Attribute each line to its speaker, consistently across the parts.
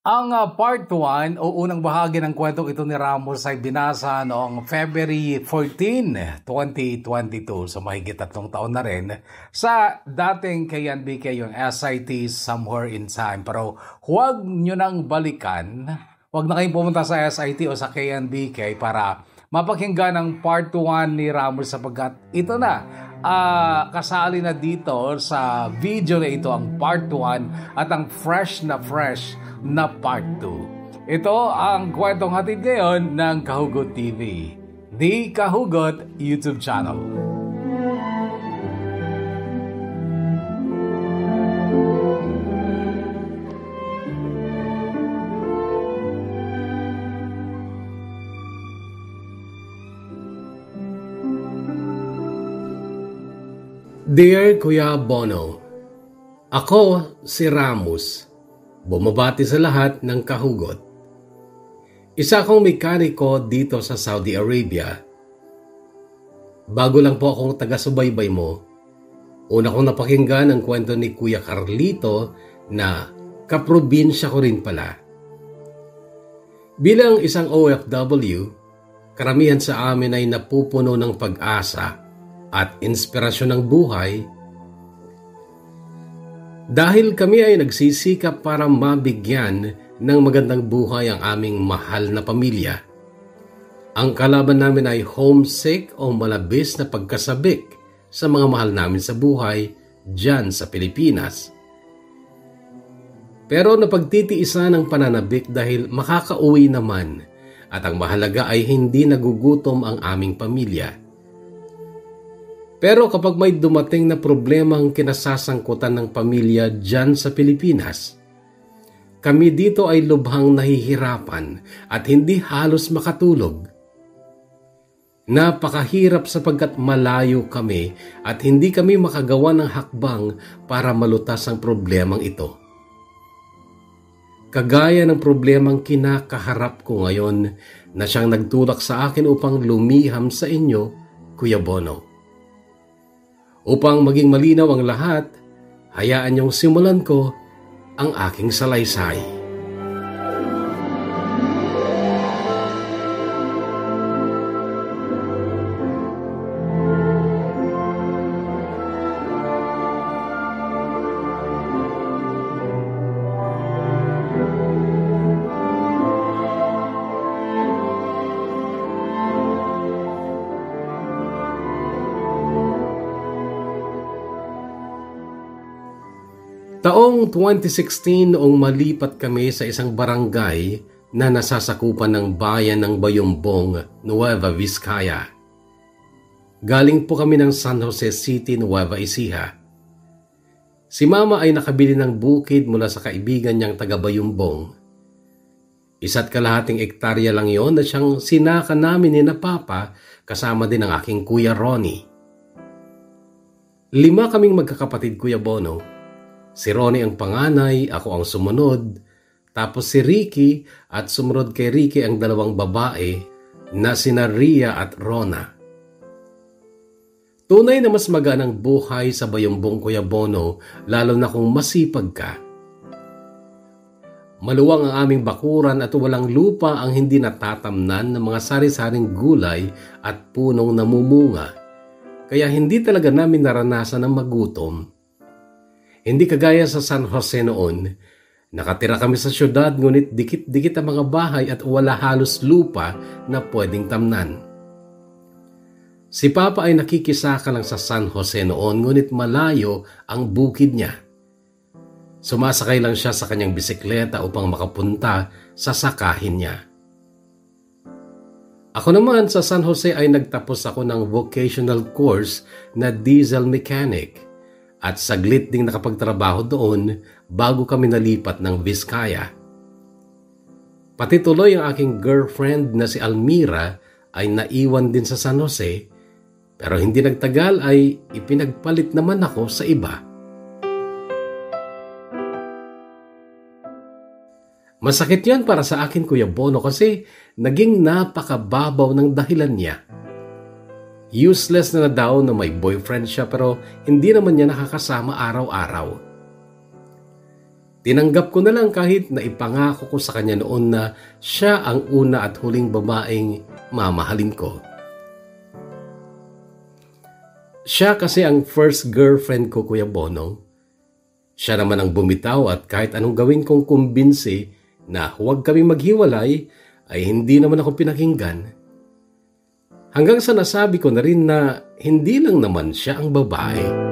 Speaker 1: Ang part 1 o unang bahagi ng kwentong ito ni Ramos ay binasa noong February 14, 2022. So mahigit 3 taon na rin sa dating KNBK yung SIT Somewhere in Time. Pero huwag nyo nang balikan, huwag na kayong pumunta sa SIT o sa KNBK para mapakinggan ang part 1 ni Ramos sapagkat ito na. Kasali na dito sa video na ito ang part 1 at ang fresh na part 2. Ito ang kwentong hatid ngayon ng Kahugot TV, The Kahugot YouTube channel.
Speaker 2: Dear Kuya Bono, ako si Ramos, bumabati sa lahat ng Kahugot. Isa akong mekaniko dito sa Saudi Arabia. Bago lang po akong taga-subaybay mo, una kong napakinggan ang kwento ni Kuya Carlito na kaprobinsya ko rin pala. Bilang isang OFW, karamihan sa amin ay napupuno ng pag-asa at inspirasyon ng buhay dahil kami ay nagsisikap para mabigyan ng magandang buhay ang aming mahal na pamilya. Ang kalaban namin ay homesick o malabis na pagkasabik sa mga mahal namin sa buhay dyan sa Pilipinas. Pero napagtitiisan ng pananabik dahil makakauwi naman at ang mahalaga ay hindi nagugutom ang aming pamilya. Pero kapag may dumating na problemang kinasasangkutan ng pamilya dyan sa Pilipinas, kami dito ay lubhang nahihirapan at hindi halos makatulog. Napakahirap sapagkat malayo kami at hindi kami makagawa ng hakbang para malutas ang problemang ito. Kagaya ng problemang kinakaharap ko ngayon na siyang nagtulak sa akin upang lumiham sa inyo, Kuya Bono. Upang maging malinaw ang lahat, hayaan niyong simulan ko ang aking salaysay. Taong 2016 noong malipat kami sa isang barangay na nasasakupan ng bayan ng Bayumbong, Nueva Vizcaya. Galing po kami ng San Jose City, Nueva Ecija. Si Mama ay nakabili ng bukid mula sa kaibigan niyang taga Bayumbong. 1.5 ektarya lang yon na siyang sinaka namin ni na Papa kasama din ang aking Kuya Ronnie. 5 kaming magkakapatid, Kuya Bono. Si Ronnie ang panganay, ako ang sumunod, tapos si Ricky at sumunod kay Ricky ang 2 babae na sina Ria at Rona. Tunay na mas maganang buhay sa Bayumbong, Kuya Bono, lalo na kung masipag ka. Maluwang ang aming bakuran at walang lupa ang hindi natatamnan ng mga sari-saring gulay at punong namumunga, kaya hindi talaga namin naranasan ang magutom. Hindi kagaya sa San Jose noon, nakatira kami sa syudad ngunit dikit-dikit ang mga bahay at wala halos lupa na pwedeng tamnan. Si Papa ay nakikisaka lang sa San Jose noon ngunit malayo ang bukid niya. Sumasakay lang siya sa kanyang bisikleta upang makapunta sa sakahin niya. Ako naman sa San Jose ay nagtapos ako ng vocational course na diesel mechanic. At saglit ding nakapagtrabaho doon bago kami nalipat ng Vizcaya. Pati tuloy ang aking girlfriend na si Almira ay naiwan din sa San Jose, pero hindi nagtagal ay ipinagpalit naman ako sa iba. Masakit yon para sa akin, Kuya Bono, kasi naging napakababaw ng dahilan niya. Useless na daw na may boyfriend siya pero hindi naman niya nakakasama araw-araw. Tinanggap ko na lang kahit na ipangako ko sa kanya noon na siya ang una at huling babaeng mamahalin ko. Siya kasi ang first girlfriend ko, Kuya Bonong. Siya naman ang bumitaw at kahit anong gawin kong kumbinsi na huwag kaming maghiwalay ay hindi naman ako pinakinggan. Hanggang sa nasabi ko na rin na hindi lang naman siya ang babae.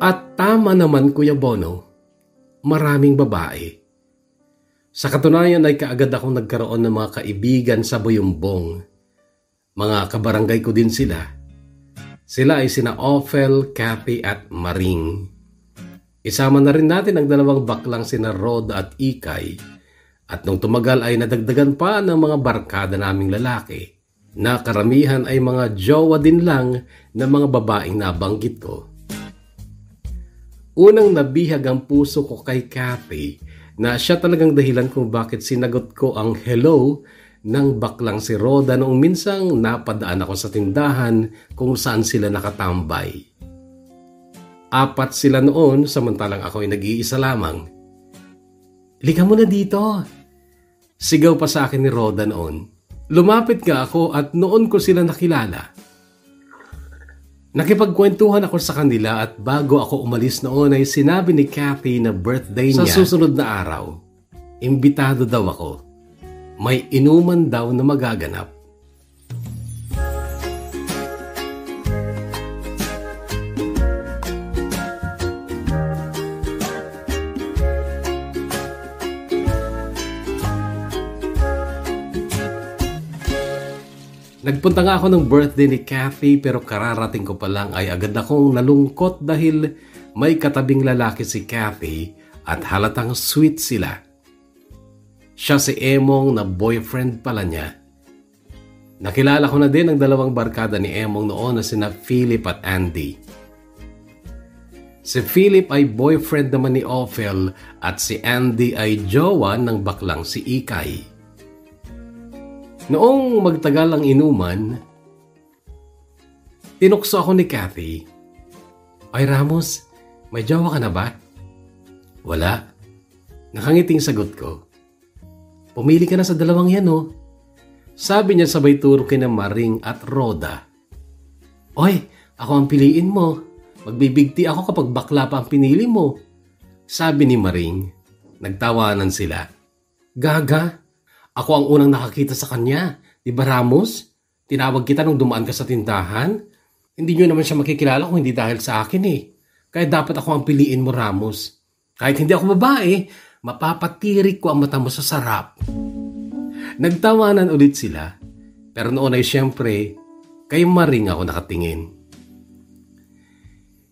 Speaker 2: At tama naman, Kuya Bono, maraming babae. Sa katunayan ay kaagad akong nagkaroon ng mga kaibigan sa Boyumbong. Mga kabarangay ko din sila. Sila ay sina Ophel, Kathy at Maring. Isama na rin natin ang dalawang baklang sina Rod at Ikay. At nung tumagal ay nadagdagan pa ng mga barkada naming lalaki na karamihan ay mga jowa din lang ng mga babaeng nabanggit ko. Unang nabihag ang puso ko kay Kathy na siya talagang dahilan kung bakit sinagot ko ang hello ng baklang si Roda noong minsang napadaan ako sa tindahan kung saan sila nakatambay. 4 sila noon samantalang ako ay nag-iisa lamang. "Lika mo na dito!" Sigaw pa sa akin ni Roda noon. Lumapit nga ako at noon ko sila nakilala. Nakipagkwentuhan ako sa kanila at bago ako umalis noon ay sinabi ni Kathy na birthday niya sa susunod na araw. Imbitado daw ako. May inuman daw na magaganap. Nagpunta nga ako ng birthday ni Kathy pero kararating ko pa lang ay agad akong nalungkot dahil may katabing lalaki si Kathy at halatang sweet sila. Siya si Emong na boyfriend pala niya. Nakilala ko na din ang dalawang barkada ni Emong noon na sina Philip at Andy. Si Philip ay boyfriend naman ni Ophel at si Andy ay jowa ng baklang si Ikay. Noong magtagal ang inuman, tinukso ako ni Kathy. "Ay Ramos, may jowa ka na ba?" "Wala." Nakangiting sagot ko. "Pumili ka na sa dalawang yan oh." Sabi niya sabay turo kina Maring at Roda. "Oy, ako ang piliin mo. Magbibigti ako kapag bakla pa ang pinili mo." Sabi ni Maring. Nagtawanan sila. "Gaga? Ako ang unang nakakita sa kanya. Di ba Ramos? Tinawag kita nung dumaan ka sa tindahan. Hindi nyo naman siya makikilala kung hindi dahil sa akin eh. Kaya dapat ako ang piliin mo Ramos. Kahit hindi ako babae, mapapatirik ko ang mata mo sa sarap." Nagtawanan ulit sila. Pero noon ay siyempre, kay Maring ako nakatingin.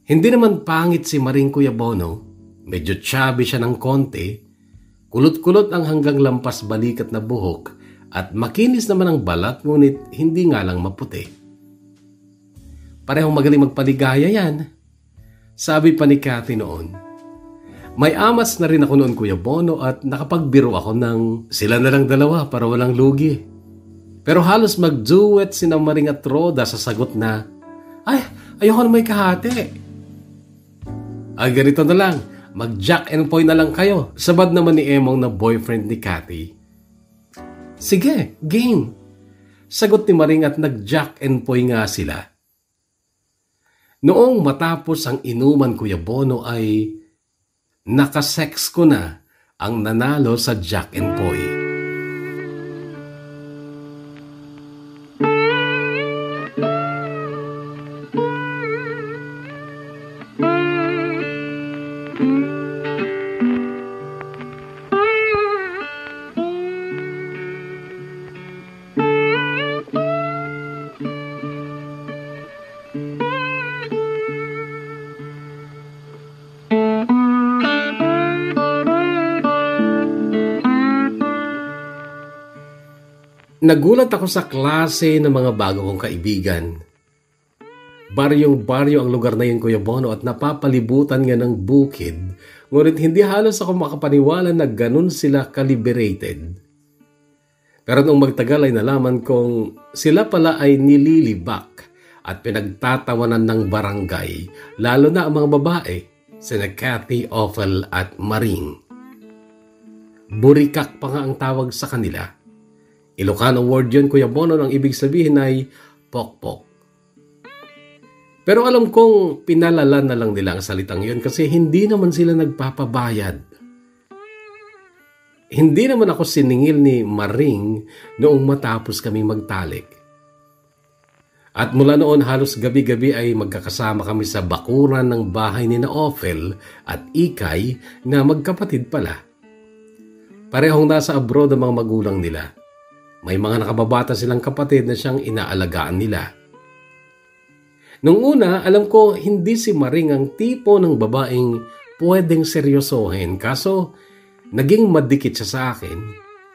Speaker 2: Hindi naman pangit si Maring, Kuya Bono. Medyo chubby siya ng konti. Kulot-kulot ang hanggang lampas balikat na buhok at makinis naman ang balat ngunit hindi nga lang maputi. Parehong magaling magpaligaya yan. Sabi pa ni Kathy noon. May amas na rin ako noon, Kuya Bono, at nakapagbiro ako ng sila na lang dalawa para walang lugi. Pero halos mag-duet sina Maring at Roda sa sagot na, "Ay, ayoko na may kahati." "Ay, ganito na lang. Mag-jack and poy na lang kayo." Sabad naman ni Emong na boyfriend ni Kathy. "Sige, game." Sagot ni Maring at nag-jack and poy nga sila. Noong matapos ang inuman, Kuya Bono, ay nakasex ko na ang nanalo sa jack and poy. Nagulat ako sa klase ng mga bago kong kaibigan. Baryong-baryo ang lugar na yun, Kuya Bono, at napapalibutan nga ng bukid. Ngunit hindi halos ako makapaniwala na ganun sila kaliberated. Pero nung magtagal ay nalaman kong sila pala ay nililibak at pinagtatawanan ng barangay, lalo na ang mga babae, sina Cathy, Ophel at Maring. Burikak pa nga ang tawag sa kanila. Ilocano word yun, Kuya Bono, ang ibig sabihin ay pokpok. Pero alam kong pinalala na lang nila ang salitang yun kasi hindi naman sila nagpapabayad. Hindi naman ako siningil ni Maring noong matapos kami magtalik. At mula noon halos gabi-gabi ay magkakasama kami sa bakuran ng bahay ni na Ophel at Ikay na magkapatid pala. Parehong nasa abroad ang mga magulang nila. May mga nakababata silang kapatid na siyang inaalagaan nila. Nung una, alam ko hindi si Maring ang tipo ng babaeng pwedeng seryosohin. Kaso, naging madikit siya sa akin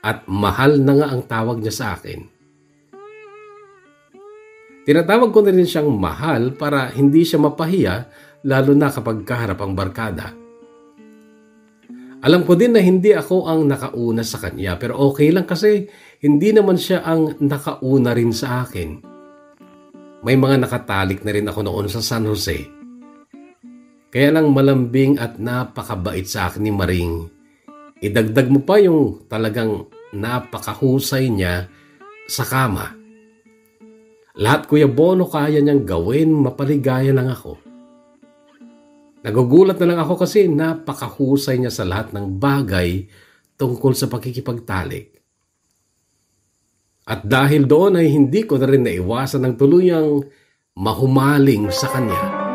Speaker 2: at mahal na nga ang tawag niya sa akin. Tinatawag ko na rin siyang mahal para hindi siya mapahiya lalo na kapag kaharap ang barkada. Alam ko din na hindi ako ang nakauna sa kanya pero okay lang kasi hindi naman siya ang nakauna rin sa akin. May mga nakatalik na rin ako noon sa San Jose. Kaya lang malambing at napakabait sa akin ni Maring. Idagdag mo pa yung talagang napakahusay niya sa kama. Lahat, Kuya Bono, kaya niyang gawin, mapaligaya lang ako. Nagugulat na lang ako kasi napakahusay niya sa lahat ng bagay tungkol sa pakikipagtalik. At dahil doon ay hindi ko na rin naiwasan ng tuluyang mahumaling sa kanya.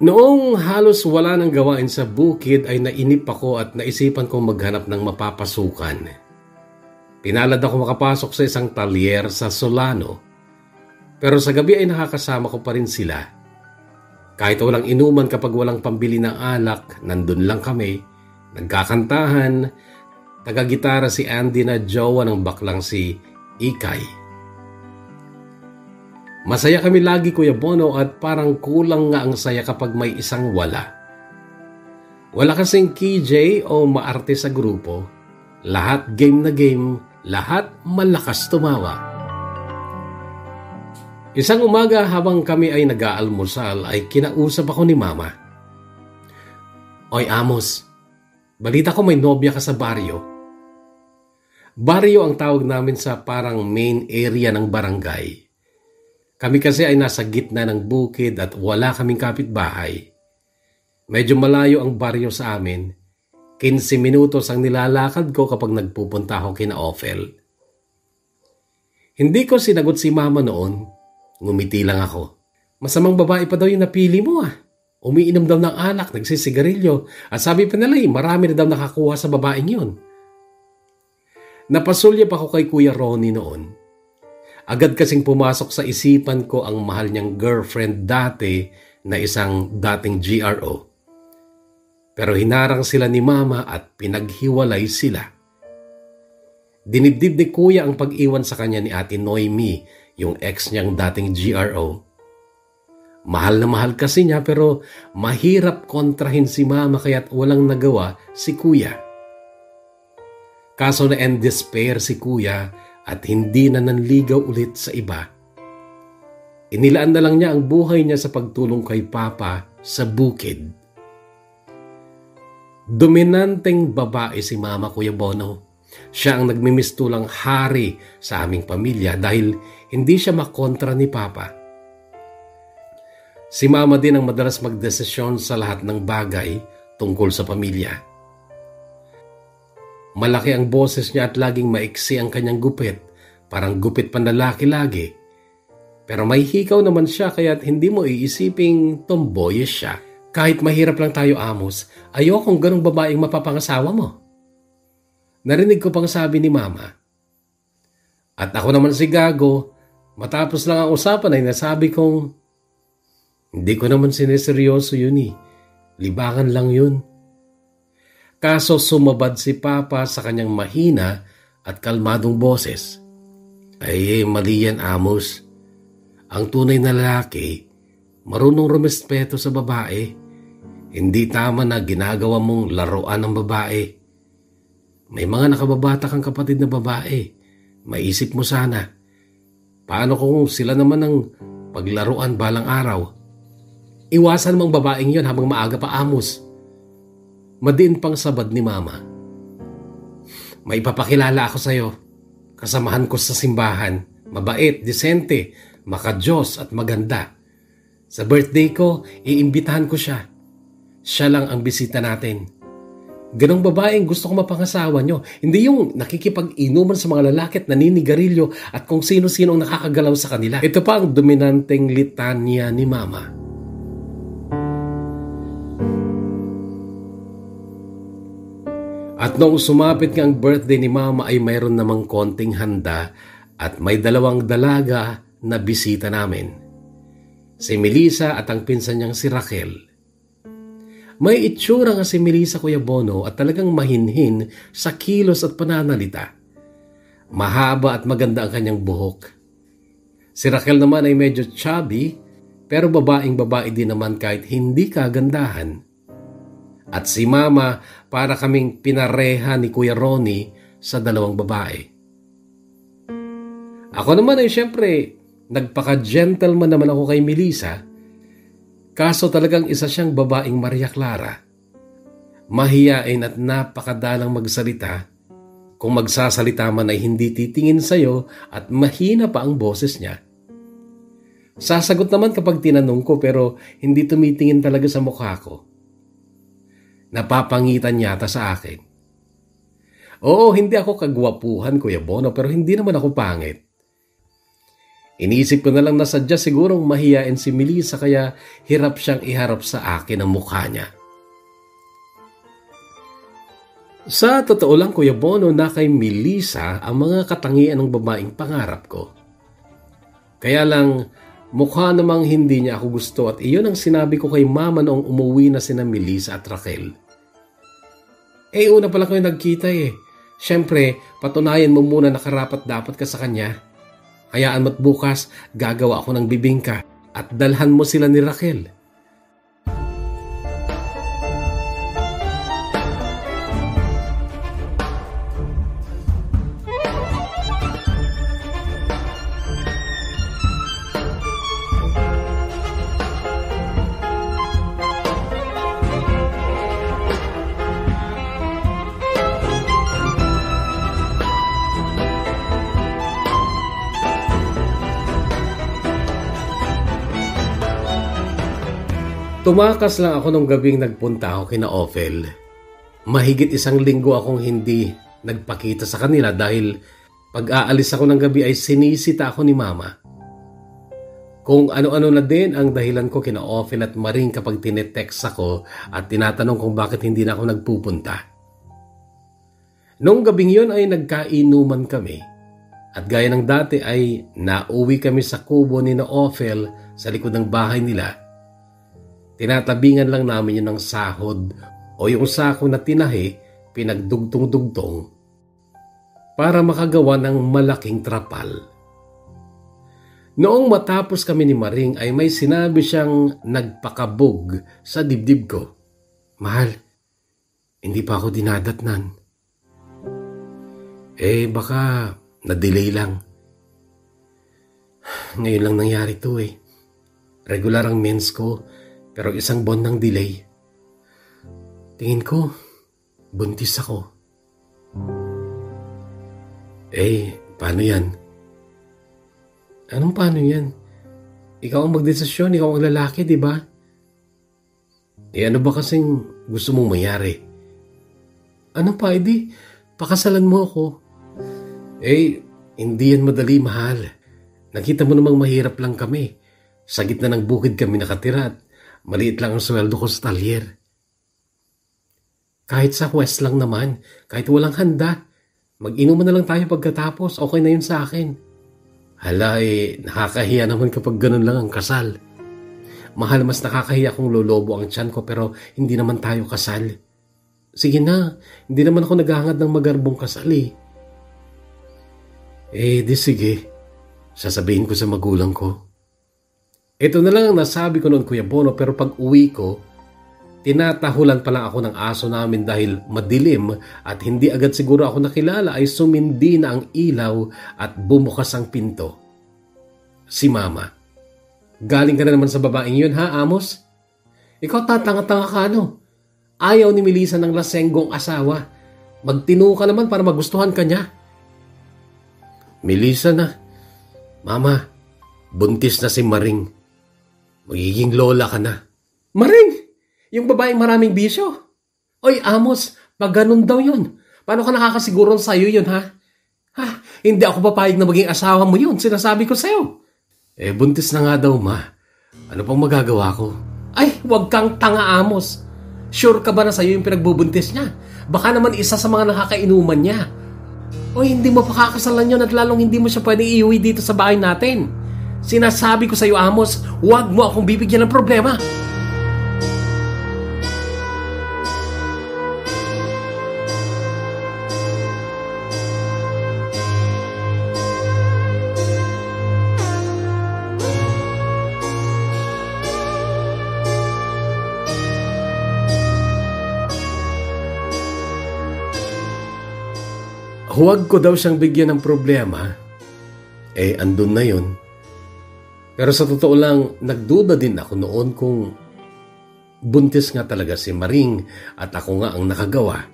Speaker 2: Noong halos wala nang gawain sa bukid ay nainip ako at naisipan kong maghanap ng mapapasukan. Pinalad ako makapasok sa isang talyer sa Solano. Pero sa gabi ay nakakasama ko pa rin sila. Kahit walang inuman kapag walang pambili ng alak, nandun lang kami, nagkakantahan, taga-gitara si Andy na jowa ng baklang si Ikay. Masaya kami lagi, Kuya Bono, at parang kulang nga ang saya kapag may isang wala. Wala kasing KJ o maarte sa grupo. Lahat game na game, lahat malakas tumawa. Isang umaga habang kami ay nag-aalmusal ay kinausap ako ni Mama. Oy Amos, balita ko may nobya ka sa baryo. Baryo ang tawag namin sa parang main area ng barangay. Kami kasi ay nasa gitna ng bukid at wala kaming kapitbahay. Medyo malayo ang baryo sa amin. 15 minutos ang nilalakad ko kapag nagpupunta ako kina Ophel. Hindi ko sinagot si Mama noon. Ngumiti lang ako. Masamang babae pa daw yung napili mo ah. Umiinom daw ng alak, nagsisigarilyo. At sabi pa nila marami na daw nakakuha sa babaeng yun. Napasulyap ako kay Kuya Ronnie noon. Agad kasing pumasok sa isipan ko ang mahal niyang girlfriend dati na isang dating GRO. Pero hinarang sila ni Mama at pinaghiwalay sila. Dinibdib ni Kuya ang pag-iwan sa kanya ni Ate Noemi, yung ex niyang dating GRO. Mahal na mahal kasi niya pero mahirap kontrahin si Mama kaya't walang nagawa si Kuya. Kaso na end despair si Kuya at hindi na nanligaw ulit sa iba. Inilaan na lang niya ang buhay niya sa pagtulong kay Papa sa bukid. Dominanteng babae si Mama, Kuya Bono. Siya ang nagmimistulang hari sa aming pamilya dahil hindi siya makontra ni Papa. Si Mama din ang madalas magdesisyon sa lahat ng bagay tungkol sa pamilya. Malaki ang boses niya at laging maiksi ang kanyang gupit, parang gupit panlalaki lagi. Pero may hikaw naman siya kaya't hindi mo iisiping tomboyish siya. Kahit mahirap lang tayo, Amos, ayokong ganong babaeng mapapangasawa mo. Narinig ko pang sabi ni Mama. At ako naman si Gago, matapos lang ang usapan ay nasabi kong, hindi ko naman sineseryoso yun eh. Libangan lang yun. Kaso sumabad si Papa sa kanyang mahina at kalmadong boses. Ay, mali yan, Amos. Ang tunay na lalaki, marunong rumespeto sa babae. Hindi tama na ginagawa mong laruan ng babae. May mga nakababata kang kapatid na babae. Maisip mo sana. Paano kung sila naman ang paglaruan balang araw? Iwasan mong babaeng yon habang maaga pa, Amos. Madiin pang sabad ni Mama. May papakilala ako sa'yo. Kasamahan ko sa simbahan. Mabait, disente, makadiyos at maganda. Sa birthday ko, iimbitahan ko siya. Siya lang ang bisita natin. Ganong babaeng gusto ko mapangasawa nyo. Hindi yung nakikipag-inuman sa mga lalaki at naninigarilyo at kung sino-sino ang nakakagalaw sa kanila. Ito pa ang dominanteng litanya ni Mama. At noong sumapit nga ang birthday ni Mama ay mayroon namang konting handa at may 2 dalaga na bisita namin. Si Melissa at ang pinsan niyang si Raquel. May itsura nga si Melissa, Kuya Bono, at talagang mahinhin sa kilos at pananalita. Mahaba at maganda ang kanyang buhok. Si Raquel naman ay medyo chubby pero babaeng babae din naman kahit hindi kagandahan. At si Mama, para kaming pinareha ni Kuya Ronnie sa 2 babae. Ako naman ay syempre, nagpaka-gentleman naman ako kay Melissa. Kaso talagang isa siyang babaeng Maria Clara. Mahiyain at napakadalang magsalita. Kung magsasalita man ay hindi titingin sa'yo at mahina pa ang boses niya. Sasagot naman kapag tinanong ko pero hindi tumitingin talaga sa mukha ko. Napapangitan yata sa akin. Oo, hindi ako kagwapuhan, Kuya Bono, pero hindi naman ako pangit. Iniisip ko na lang na sadya sigurong mahiyain si Melissa kaya hirap siyang iharap sa akin ang mukha niya. Sa totoo lang, Kuya Bono, na kay Melissa ang mga katangian ng babaeng pangarap ko. Kaya lang, mukha namang hindi niya ako gusto at iyon ang sinabi ko kay Mama noong umuwi na sina Melissa at Raquel. Una pa lang kayo nagkita eh. Siyempre, patunayan mo muna na karapat dapat ka sa kanya. Hayaan mo't bukas, gagawa ako ng bibingka at dalhan mo sila ni Raquel. Tumakas lang ako nung gabing nagpunta ako kina Ophel. Mahigit 1 linggo akong hindi nagpakita sa kanila dahil pag-aalis ako ng gabi ay sinisita ako ni Mama. Kung ano-ano na din ang dahilan ko kina Ophel at Maring kapag tinetext ako at tinatanong kung bakit hindi na ako nagpupunta. Noong gabing yun ay nagkainuman kami at gaya ng dati ay nauwi kami sa kubo ni na Ophel sa likod ng bahay nila. Tinatabingan lang namin yun ng sahod o yung sako na tinahi, pinagdugtong-dugtong para makagawa ng malaking trapal. Noong matapos kami ni Maring ay may sinabi siyang nagpakabog sa dibdib ko. Mahal, hindi pa ako dinadatnan. Baka na-delay lang. Ngayon lang nangyari to eh. Regular ang mens ko. Pero 1 buwan ng delay. Tingin ko, buntis ako. Paano yan? Anong paano yan? Ikaw ang magdesisyon, ikaw ang lalaki, di ba? Ano ba kasing gusto mong mayari? Ano pa, pakasalan mo ako. Hindi yan madali, mahal. Nakita mo namang mahirap lang kami. Sa gitna ng bukid kami nakatira at maliit lang ang sweldo ko sa talyer. Kahit sa quest lang naman, kahit walang handa, mag-inuman na lang tayo pagkatapos, okay na yun sa akin. Hala nakakahiya naman kapag ganun lang ang kasal. Mahal, mas nakakahiya kung lolobo ang tiyan ko pero hindi naman tayo kasal. Sige na, hindi naman ako naghahangad ng magarbong kasal eh. Di sige. Sasabihin ko sa magulang ko. Ito na lang ang nasabi ko noon, Kuya Bono, pero pag uwi ko, tinatahulan pa lang ako ng aso namin dahil madilim at hindi agad siguro ako nakilala ay sumindi na ang ilaw at bumukas ang pinto. Si Mama. Galing ka na naman sa babaeng yun, ha, Amos? Ikaw tatanga-tanga ka, no? Ayaw ni Melissa ng lasenggong asawa. Magtino ka naman para magustuhan ka niya. Melissa na. Mama, buntis na si Maring. Magiging lola ka na. Maring? Yung babaeng maraming bisyo? Oy, Amos, pag ganun daw yun, paano ka nakakasiguro sa'yo yun, ha? Hindi ako papayag na maging asawa mo yun, sinasabi ko sa'yo. Buntis na nga daw, Ma. Ano pang magagawa ko? Ay, wag kang tanga, Amos. Sure ka ba na sa'yo yung pinagbubuntis niya? Baka naman isa sa mga nakakainuman niya. O hindi mo pakakasalan yun at lalong hindi mo siya pwedeng iuwi dito sa bahay natin. Sinasabi ko sa'yo, Amos, huwag mo akong bibigyan ng problema. Huwag ko daw siyang bigyan ng problema. Andun na yun. Pero sa totoo lang, nagduda din ako noon kung buntis nga talaga si Maring at ako nga ang nakagawa.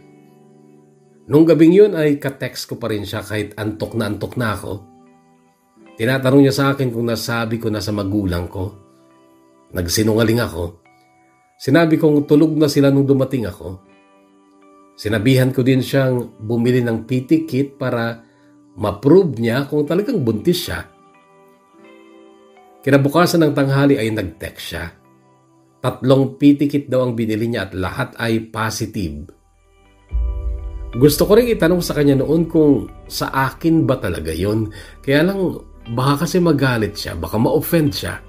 Speaker 2: Nung gabing yun ay ka-text ko pa rin siya kahit antok na ako. Tinatanong niya sa akin kung nasabi ko na sa magulang ko. Nagsinungaling ako. Sinabi kong tulog na sila nung dumating ako. Sinabihan ko din siyang bumili ng PT kit para ma-prove niya kung talagang buntis siya. Kinabukasan ng tanghali ay nag-text siya. 3 PT kit daw ang binili niya at lahat ay positive. Gusto ko rin itanong sa kanya noon kung sa akin ba talaga yon. Kaya lang baka kasi magalit siya, baka ma-offend siya.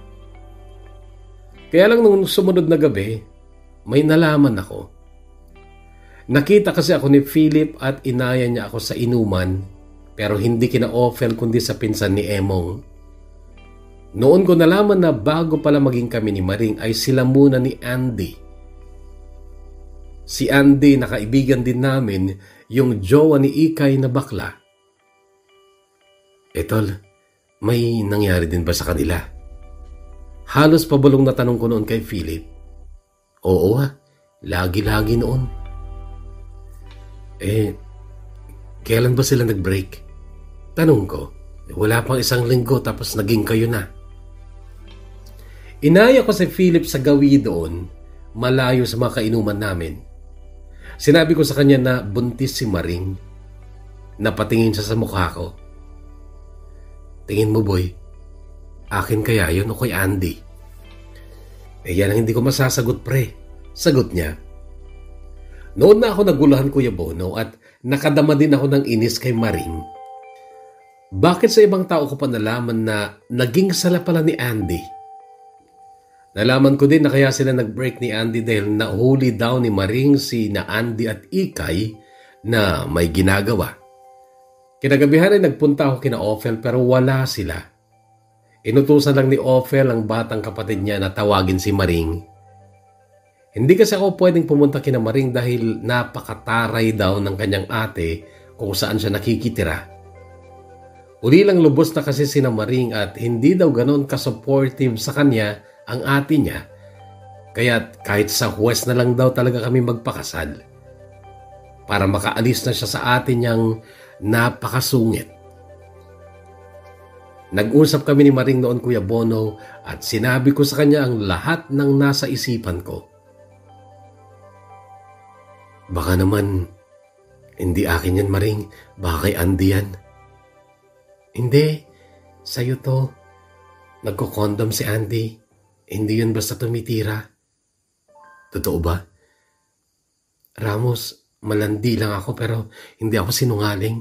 Speaker 2: Kaya lang nung sumunod na gabi, may nalaman ako. Nakita kasi ako ni Philip at inaya niya ako sa inuman pero hindi kina-offer kundi sa pinsan ni Emong. Noon ko nalaman na bago pala maging kami ni Maring ay sila muna ni Andy. Si Andy na kaibigan din namin, yung jowa ni Ikay na bakla. Tol, may nangyari din ba sa kanila? Halos pabulong na tanong ko noon kay Philip. Oo lagi-lagi noon. Kailan ba sila nag-break? Tanong ko, wala pang 1 linggo tapos naging kayo na. Inaya ko si Philip sa gawi doon, malayo sa mga kainuman namin. Sinabi ko sa kanya na buntis si Maring. Napatingin siya sa mukha ko. Tingin mo, boy, akin kaya yun o kay Andy? Yan ang hindi ko masasagot, pre. Sagot niya. Noon na ako naguluhan, Kuya Bono, at nakadama din ako ng inis kay Maring. Bakit sa ibang tao ko pa nalaman na naging sala pala ni Andy? Nalaman ko din na kaya sila nag-break ni Andy dahil nahuli daw ni Maring si na Andy at Ikay na may ginagawa. Kinagabihan ay nagpunta ako kina Ophel pero wala sila. Inutusan lang ni Ophel ang batang kapatid niya na tawagin si Maring. Hindi kasi ako pwedeng pumunta kina Maring dahil napakataray daw ng kanyang ate kung saan siya nakikitira. Uli lang lubos na kasi sina Maring at hindi daw ganon ka-supportive sa kanya ang ate niya. Kaya kahit sa huwes na lang daw talaga kami magpakasal. Para makaalis na siya sa ate niyang napakasungit. Nag-usap kami ni Maring noon, Kuya Bono, at sinabi ko sa kanya ang lahat ng nasa isipan ko. Baka naman, hindi akin yan, Maring. Baka kay Andy yan. Hindi, sa'yo to. Nagko-condom si Andy. Hindi yun basta tumitira. Totoo ba? Ramos, malandi lang ako pero hindi ako sinungaling.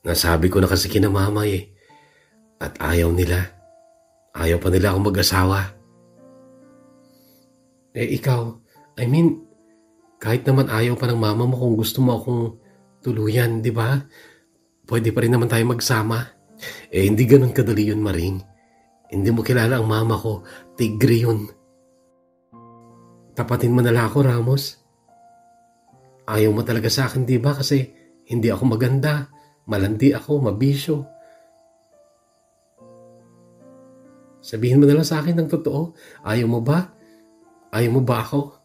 Speaker 2: Nasabi ko na kasi kina mama At ayaw nila. Ayaw pa nila akong mag-asawa. Ikaw, kahit naman ayaw pa ng mama mo kung gusto mo akong tuluyan, di ba? Pwede pa rin naman tayo magsama. Hindi ganun kadali yun, Maring. Hindi mo kilala ang mama ko. Tigre yun. Tapatin mo na lang ako, Ramos. Ayaw mo talaga sa akin, di ba? Kasi hindi ako maganda. Malandi ako, mabisyo. Sabihin mo na lang sa akin ng totoo. Ayaw mo ba? Ayaw mo ba ako?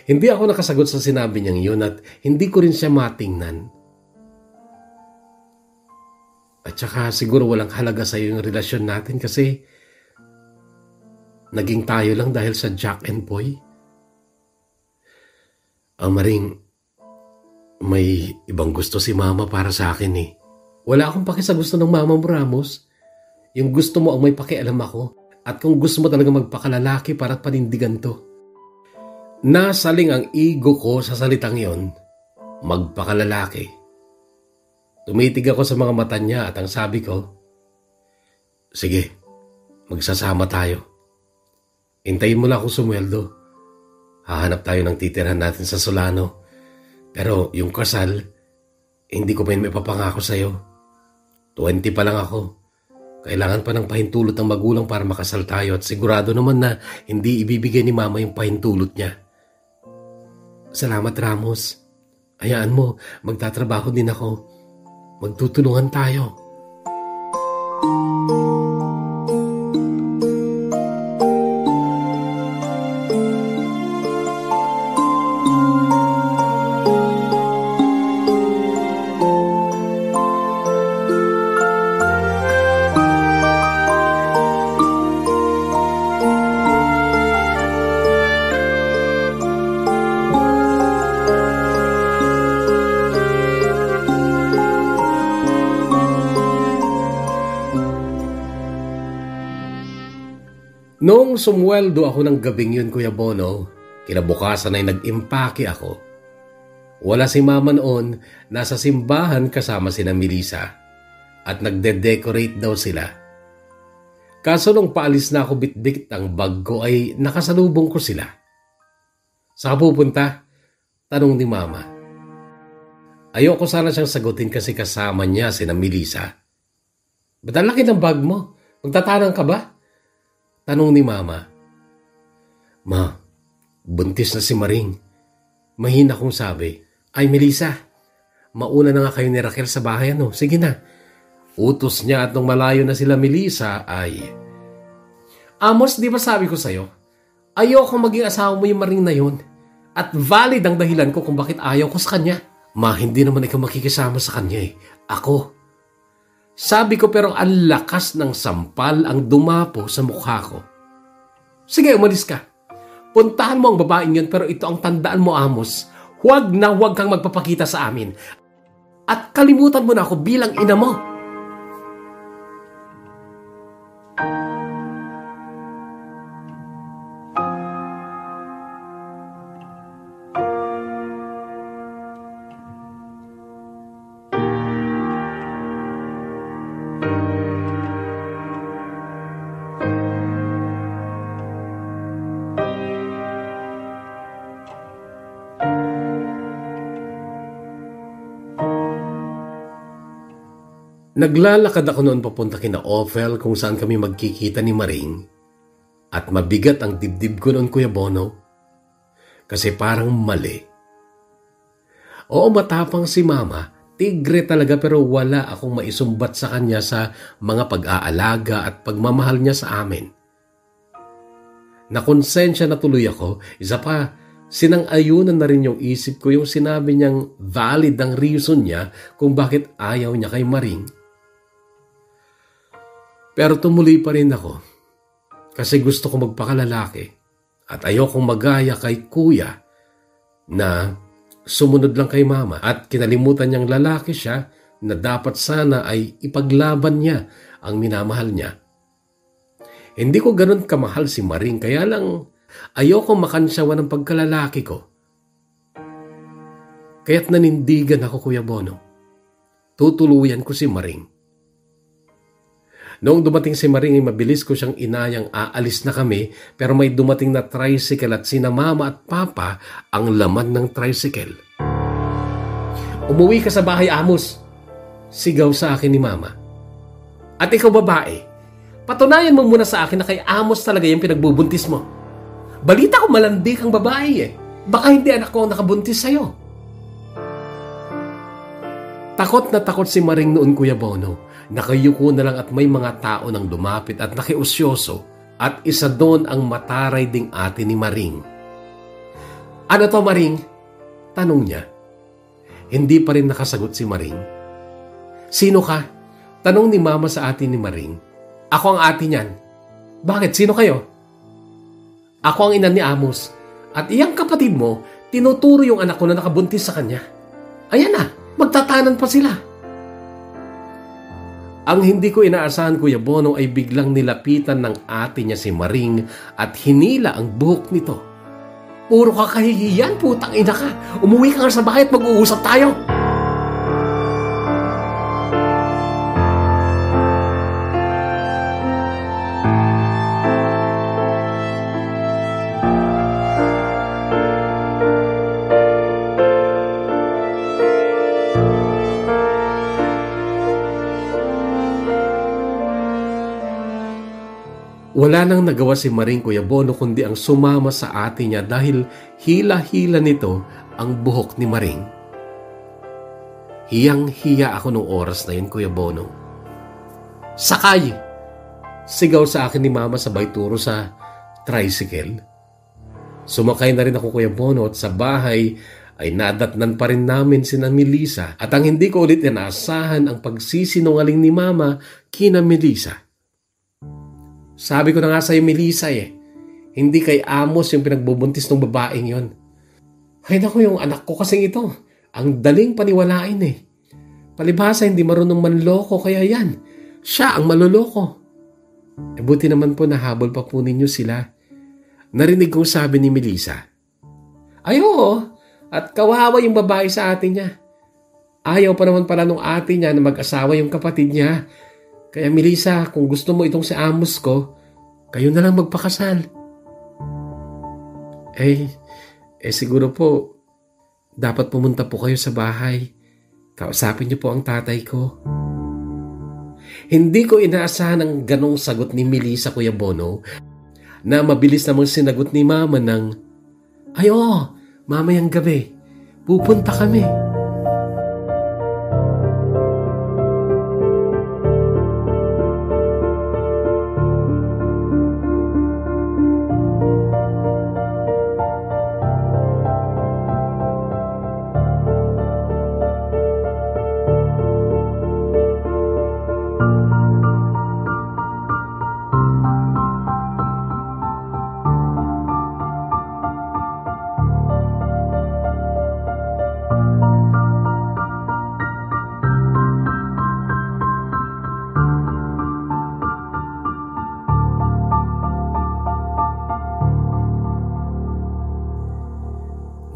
Speaker 2: Hindi ako nakasagot sa sinabi niyang yun at hindi ko rin siya matingnan. At saka siguro walang halaga sa iyo yung relasyon natin kasi naging tayo lang dahil sa Jack and Boy. Maring, may ibang gusto si mama para sa akin Wala akong paki sa gusto ng mama mo, Ramos. Yung gusto mo ang may pakialam ako. At kung gusto mo talaga magpakalalaki para panindigan to. Nasaling ang ego ko sa salitang yon, magpakalalaki. Tumitig ako sa mga mata niya at ang sabi ko, sige, magsasama tayo. Hintayin mo lang akong sumweldo. Hahanap tayo ng titirhan natin sa Solano. Pero yung kasal, hindi ko pa yun may papangako sa'yo. 20 pa lang ako. Kailangan pa ng pahintulot ng magulang para makasal tayo at sigurado naman na hindi ibibigay ni mama yung pahintulot niya. Salamat, Ramos. Hayaan mo, magtatrabaho din ako. Magtutulungan tayo. Noong sumweldo ako ng gabing yun, Kuya Bono, kinabukasan ay nag-impake ako. Wala si mama noon, nasa simbahan kasama sina Melissa at nagde-decorate daw sila. Kaso nung paalis na ako bitbit ang bag ko ay nakasalubong ko sila. Saan pupunta? Tanong ni mama. Ayoko sana siyang sagutin kasi kasama niya sina Melissa. Ba't ang laki ng bag mo? Magtatanang ka ba? Tanong ni mama. Ma, buntis na si Maring. Mahina kong sabi. Ay, Melissa, mauna na nga kayo ni Raquel sa bahay, ano? Sige na. Utos niya at nung malayo na sila Melissa ay... Amos, di ba sabi ko sa'yo? Ayoko maging asawa mo yung Maring na yun. At valid ang dahilan ko kung bakit ayaw ko sa kanya. Ma, hindi naman ikaw makikisama sa kanya Ako. Sabi ko pero ang lakas ng sampal ang dumapo sa mukha ko. Sige, umalis ka. Puntahan mo ang babaeng yun pero ito ang tandaan mo, Amos. Huwag na huwag kang magpapakita sa amin. At kalimutan mo na ako bilang ina mo. Naglalakad ako noon papunta kina Ophel kung saan kami magkikita ni Maring at mabigat ang dibdib ko noon, Kuya Bono, kasi parang mali. Oo, matapang si Mama, tigre talaga pero wala akong maisumbat sa kanya sa mga pag-aalaga at pagmamahal niya sa amin. Nakonsensya na tuloy ako, isa pa, sinang-ayunan na rin yung isip ko yung sinabi niyang valid ang reason niya kung bakit ayaw niya kay Maring. Pero tumuloy pa rin ako kasi gusto ko magpakalalaki at ayokong magaya kay kuya na sumunod lang kay mama at kinalimutan niyang lalaki siya na dapat sana ay ipaglaban niya ang minamahal niya. Hindi ko ganun kamahal si Maring, kaya lang ayoko makansyawan ng pagkalalaki ko. Kaya't nanindigan ako, Kuya Bono. Tutuluyan ko si Maring. Noong dumating si Maring ay mabilis ko siyang inayang aalis na kami, pero may dumating na tricycle at sina Mama at Papa ang laman ng tricycle. "Umuwi ka sa bahay, Amos!" sigaw sa akin ni Mama. "At ikaw, babae, patunayan mo muna sa akin na kay Amos talaga yung pinagbubuntis mo. Balita ko malandi kang babae eh. Baka hindi anak ko ang nakabuntis sa'yo." Takot na takot si Maring noon, Kuya Bono. Nakayuko na lang at may mga tao nang lumapit at nakiusyoso, at isa doon ang mataray ding ate ni Maring. "Ano to, Maring?" tanong niya. Hindi pa rin nakasagot si Maring. "Sino ka?" tanong ni Mama sa ate ni Maring. "Ako ang ate niyan." "Bakit? Sino kayo?" "Ako ang ina ni Amos. At iyang kapatid mo, tinuturo yung anak ko na nakabuntis sa kanya. Ayan na, magtatanan pa sila." Ang hindi ko inaasahan, Kuya Bono, ay biglang nilapitan ng ate niya si Maring at hinila ang buhok nito. "Puro ka kahihiyan, putang ina ka. Umuwi ka nga sa bahay at mag-uusap tayo." Wala nang nagawa si Maring, Kuya Bono, kundi ang sumama sa ate niya dahil hila-hila nito ang buhok ni Maring. Hiyang-hiya ako nung oras na yun, Kuya Bono. "Sakay!" sigaw sa akin ni Mama sabay turo sa tricycle. Sumakay na rin ako, Kuya Bono, at sa bahay ay nadatnan pa rin namin sina Melissa, at ang hindi ko ulit inaasahan ang pagsisinungaling ni Mama kina Melissa. "Sabi ko na nga sa'yo, Melissa hindi kay Amos yung pinagbubuntis ng babaeng yon. Ay naku, yung anak ko kasing ito, ang daling paniwalain Palibhasa hindi marunong manloko, kaya yan, siya ang maloloko." Buti naman po nahabol pa po ninyo sila. Narinig kong sabi ni Melissa. "Ay oo, at kawawa yung babae sa ate niya. Ayaw pa naman pala nung ate niya na mag-asawa yung kapatid niya. Kaya Melissa, kung gusto mo itong si Amos ko, kayo na lang magpakasal." Siguro po, dapat pumunta po kayo sa bahay. Kausapin niyo po ang tatay ko. Hindi ko inaasahan ang ganong sagot ni Melissa, Kuya Bono, na mabilis namang sinagot ni Mama ng, "Ay oo, mamayang gabi, pupunta kami."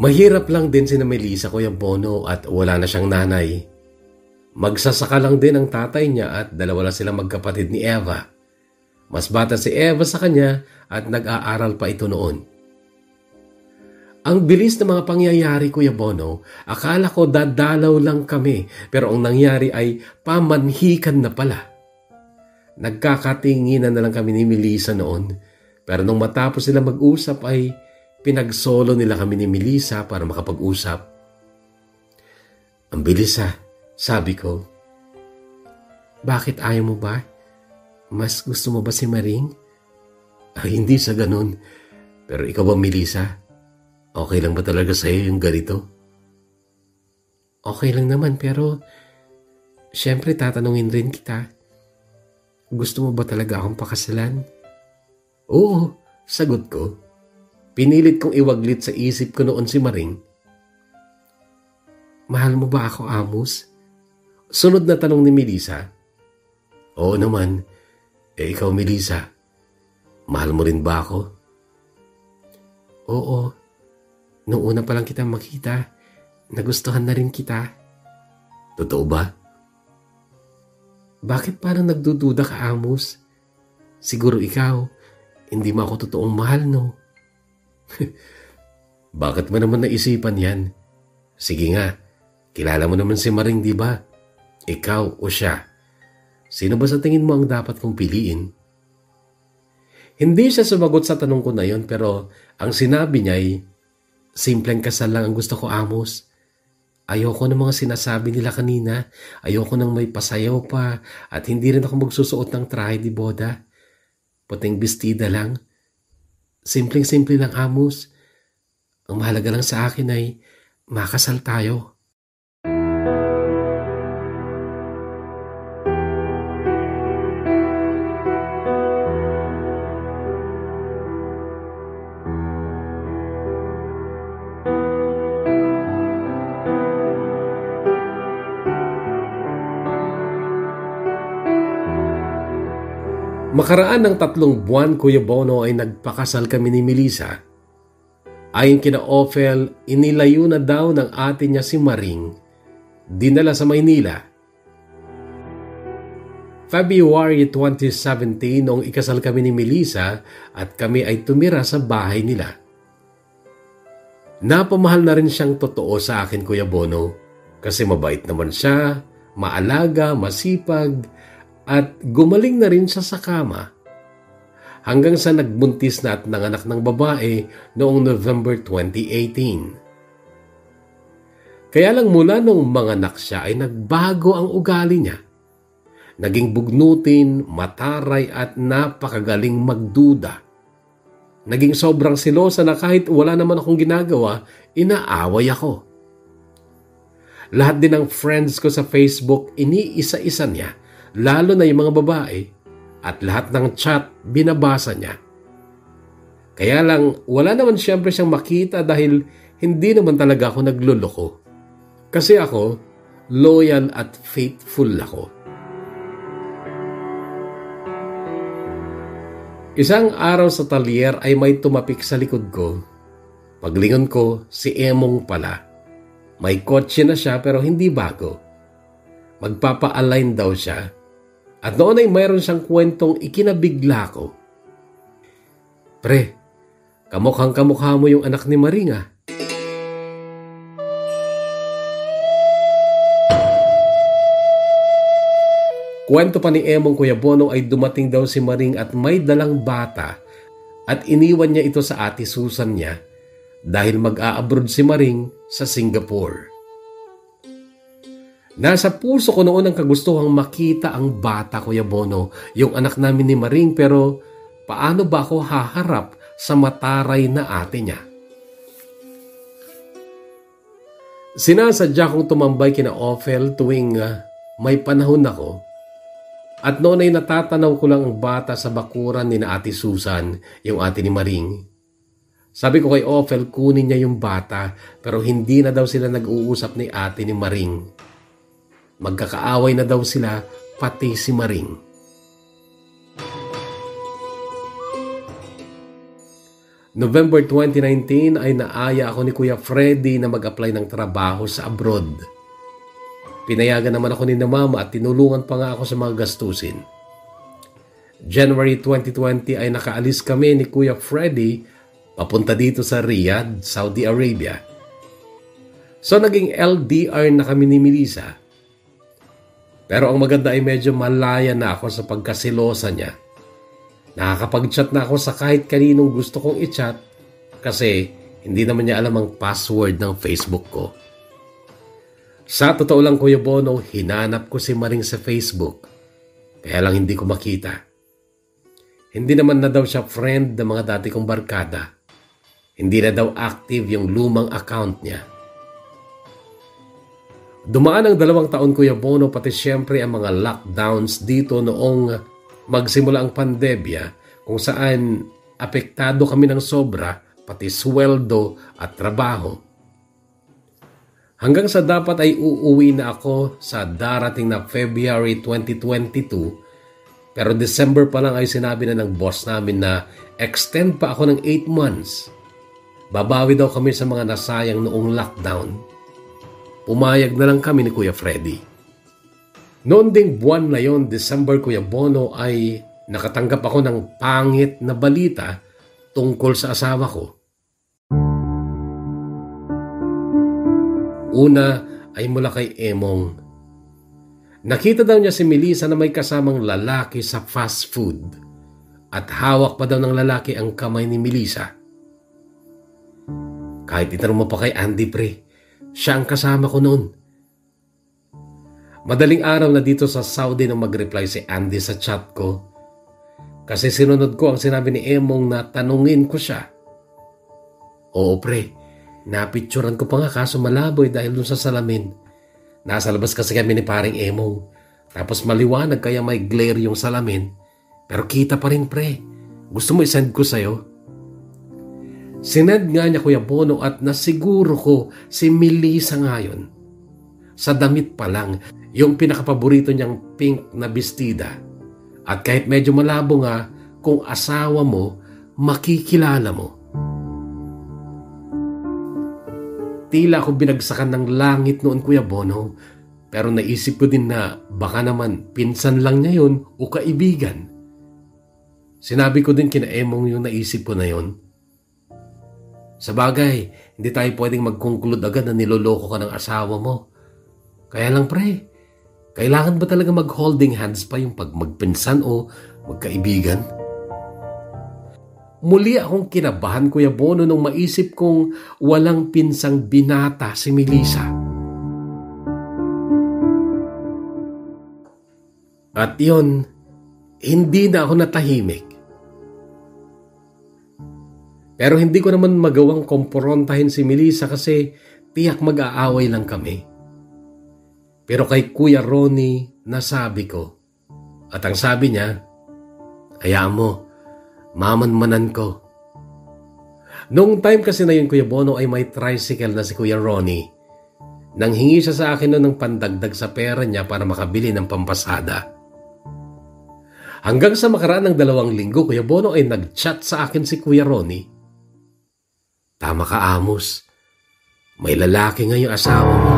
Speaker 2: Mahirap lang din si Melissa, Kuya Bono, at wala na siyang nanay. Magsasaka lang din ang tatay niya at dalawa lang silang magkapatid ni Eva. Mas bata si Eva sa kanya at nag-aaral pa ito noon. Ang bilis ng mga pangyayari, Kuya Bono. Akala ko dadalaw lang kami, pero ang nangyari ay pamanhikan na pala. Nagkakatinginan na lang kami ni Melissa noon, pero nung matapos sila mag-usap ay pinagsolo nila kami ni Melissa para makapag-usap. "Ang bilis sabi ko. "Bakit ayaw mo ba? Mas gusto mo ba si Maring?" Hindi sa ganun. Pero ikaw ba, Melissa? Okay lang ba talaga sa'yo yung ganito?" "Okay lang naman, pero syempre tatanungin rin kita. Gusto mo ba talaga akong pakasalan?" "Oo," sagot ko. Pinilit kong iwaglit sa isip ko noon si Maring. "Mahal mo ba ako, Amos? Sunod na tanong ni Melissa. Oo naman. Ikaw Melissa, mahal mo rin ba ako? Oo. Noong una pa lang kita makita, nagustuhan na rin kita. Totoo ba? Bakit parang nagdududa ka, Amos? Siguro ikaw, hindi mo ako totoong mahal, no? Bakit mo naman naisipan yan? Sige nga, kilala mo naman si Maring, di ba? Ikaw o siya? Sino ba sa tingin mo ang dapat kong piliin? Hindi siya sumagot sa tanong ko na yon, pero ang sinabi niya ay, simpleng kasal lang ang gusto ko, Amos. Ayoko ng mga sinasabi nila kanina. Ayoko nang may pasayaw pa at hindi rin ako magsusuot ng trahe di boda. Puting bestida lang. Simpleng-simple lang, Amos. Ang mahalaga lang sa akin ay makasal tayo. Makaraan ng 3 buwan, Kuya Bono, ay nagpakasal kami ni Melissa. Ayon kina Ophel, inilayo na daw ng ate niya si Maring, dinala sa Maynila. February 2017 noong ikasal kami ni Melissa at kami ay tumira sa bahay nila. Napamahal na rin siyang totoo sa akin, Kuya Bono, kasi mabait naman siya, maalaga, masipag, at gumaling na rin siya sa kama. Hanggang sa nagbuntis na at nanganak ng babae noong November 2018. Kaya lang mula noong manganak siya ay nagbago ang ugali niya. Naging bugnutin, mataray at napakagaling magduda. Naging sobrang silosa na kahit wala naman akong ginagawa, inaaway ako. Lahat din ng friends ko sa Facebook, iniisa-isa niya, lalo na yung mga babae, at lahat ng chat binabasa niya. Kaya lang, wala naman siyempre siyang makita dahil hindi naman talaga ako nagluloko. Kasi ako, loyal at faithful ako. Isang araw sa talyer ay may tumapik sa likod ko. Paglingon ko, si Emong pala. May kotse na siya pero hindi bago. Magpapa-align daw siya. At noon ay mayroon siyang kwentong ikinabigla ko. Pre, kamukhang-kamukha mo yung anak ni Maring, ah. Kwento pa ni Emong, Kuya Bono, ay dumating daw si Maring at may dalang bata at iniwan niya ito sa ate Susan niya dahil mag-a-abroad si Maring sa Singapore. Nasa puso ko noon ang kagustuhang makita ang bata, Kuya Bono, yung anak namin ni Maring, pero paano ba ako haharap sa mataray na ate niya? Sinasadya kong tumambay kina Ophel tuwing may panahon ako, at noon ay natatanaw ko lang ang bata sa bakuran ni na ate Susan, yung ate ni Maring. Sabi ko kay Ophel kunin niya yung bata, pero hindi na daw sila nag-uusap ni ate ni Maring. Magkakaaway na daw sila, pati si Maring. November 2019 ay naaya ako ni Kuya Freddy na mag-apply ng trabaho sa abroad. Pinayagan naman ako ni na Mama at tinulungan pa nga ako sa mga gastusin. January 2020 ay nakaalis kami ni Kuya Freddy papunta dito sa Riyadh, Saudi Arabia. So naging LDR na kami ni Melissa. Pero ang maganda ay medyo malaya na ako sa pagkasilosa niya. Nakakapag-chat na ako sa kahit kaninong gusto kong i-chat kasi hindi naman niya alam ang password ng Facebook ko. Sa totoo lang, Kuya Bono, hinanap ko si Maring sa Facebook. Kaya lang hindi ko makita. Hindi naman na daw siya friend ng mga dati kong barkada. Hindi na daw active yung lumang account niya. Dumaan ang 2 taon, Kuya Bono, pati siyempre ang mga lockdowns dito noong magsimula ang pandemya kung saan apektado kami ng sobra pati sweldo at trabaho. Hanggang sa dapat ay uuwi na ako sa darating na February 2022, pero December pa lang ay sinabi na ng boss namin na extend pa ako ng 8 months. Babawi daw kami sa mga nasayang noong lockdown. Pumayag na lang kami ni Kuya Freddy. Noon ding buwan na yon, December, Kuya Bono, ay nakatanggap ako ng pangit na balita tungkol sa asawa ko. Una ay mula kay Emong. Nakita daw niya si Melissa na may kasamang lalaki sa fast food at hawak pa daw ng lalaki ang kamay ni Melissa. Kahit itanong mo pa kay Andy, pre, siya ang kasama ko noon. Madaling araw na dito sa Saudi nang mag-reply si Andy sa chat ko kasi sinunod ko ang sinabi ni Emong na tanungin ko siya. Oo, pre. Napicturan ko pa nga kaso malaboy dahil dun sa salamin. Nasa labas kasi kami ni paring Emong. Tapos maliwanag kaya may glare yung salamin. Pero kita pa rin, pre. Gusto mo isend ko sa'yo? Sinend nga niya, Kuya Bono, at nasiguro ko si Melissa ngayon. Sa damit pa lang, yung pinakapaborito niyang pink na bestida. At kahit medyo malabo nga, kung asawa mo, makikilala mo. Tila ako binagsakan ng langit noon, Kuya Bono, pero naisip ko din na baka naman pinsan lang niya yun o kaibigan. Sinabi ko din kina Emong yung naisip ko na yun. Sa bagay, hindi tayo pwedeng mag-conclude agad na niloloko ka ng asawa mo. Kaya lang, pre, kailangan ba talaga mag-holding hands pa yung pag magpinsan o magkaibigan? Muli akong kinabahan, Kuya Bono, nung maisip kong walang pinsang binata si Melissa. At yon, hindi na ako natahimik. Pero hindi ko naman magawang komprontahin si Melissa kasi tiyak mag-aaway lang kami. Pero kay Kuya Ronnie, nasabi ko. At ang sabi niya, hayaan mo, mamanmanan ko. Noong time kasi na yun, Kuya Bono, ay may tricycle na si Kuya Ronnie. Nanghingi siya sa akin noon ng pandagdag sa pera niya para makabili ng pampasada. Hanggang sa makaraan ng 2 linggo, Kuya Bono, ay nag-chat sa akin si Kuya Ronnie. Tama ka, Amos. May lalaki nga yung asawa mo.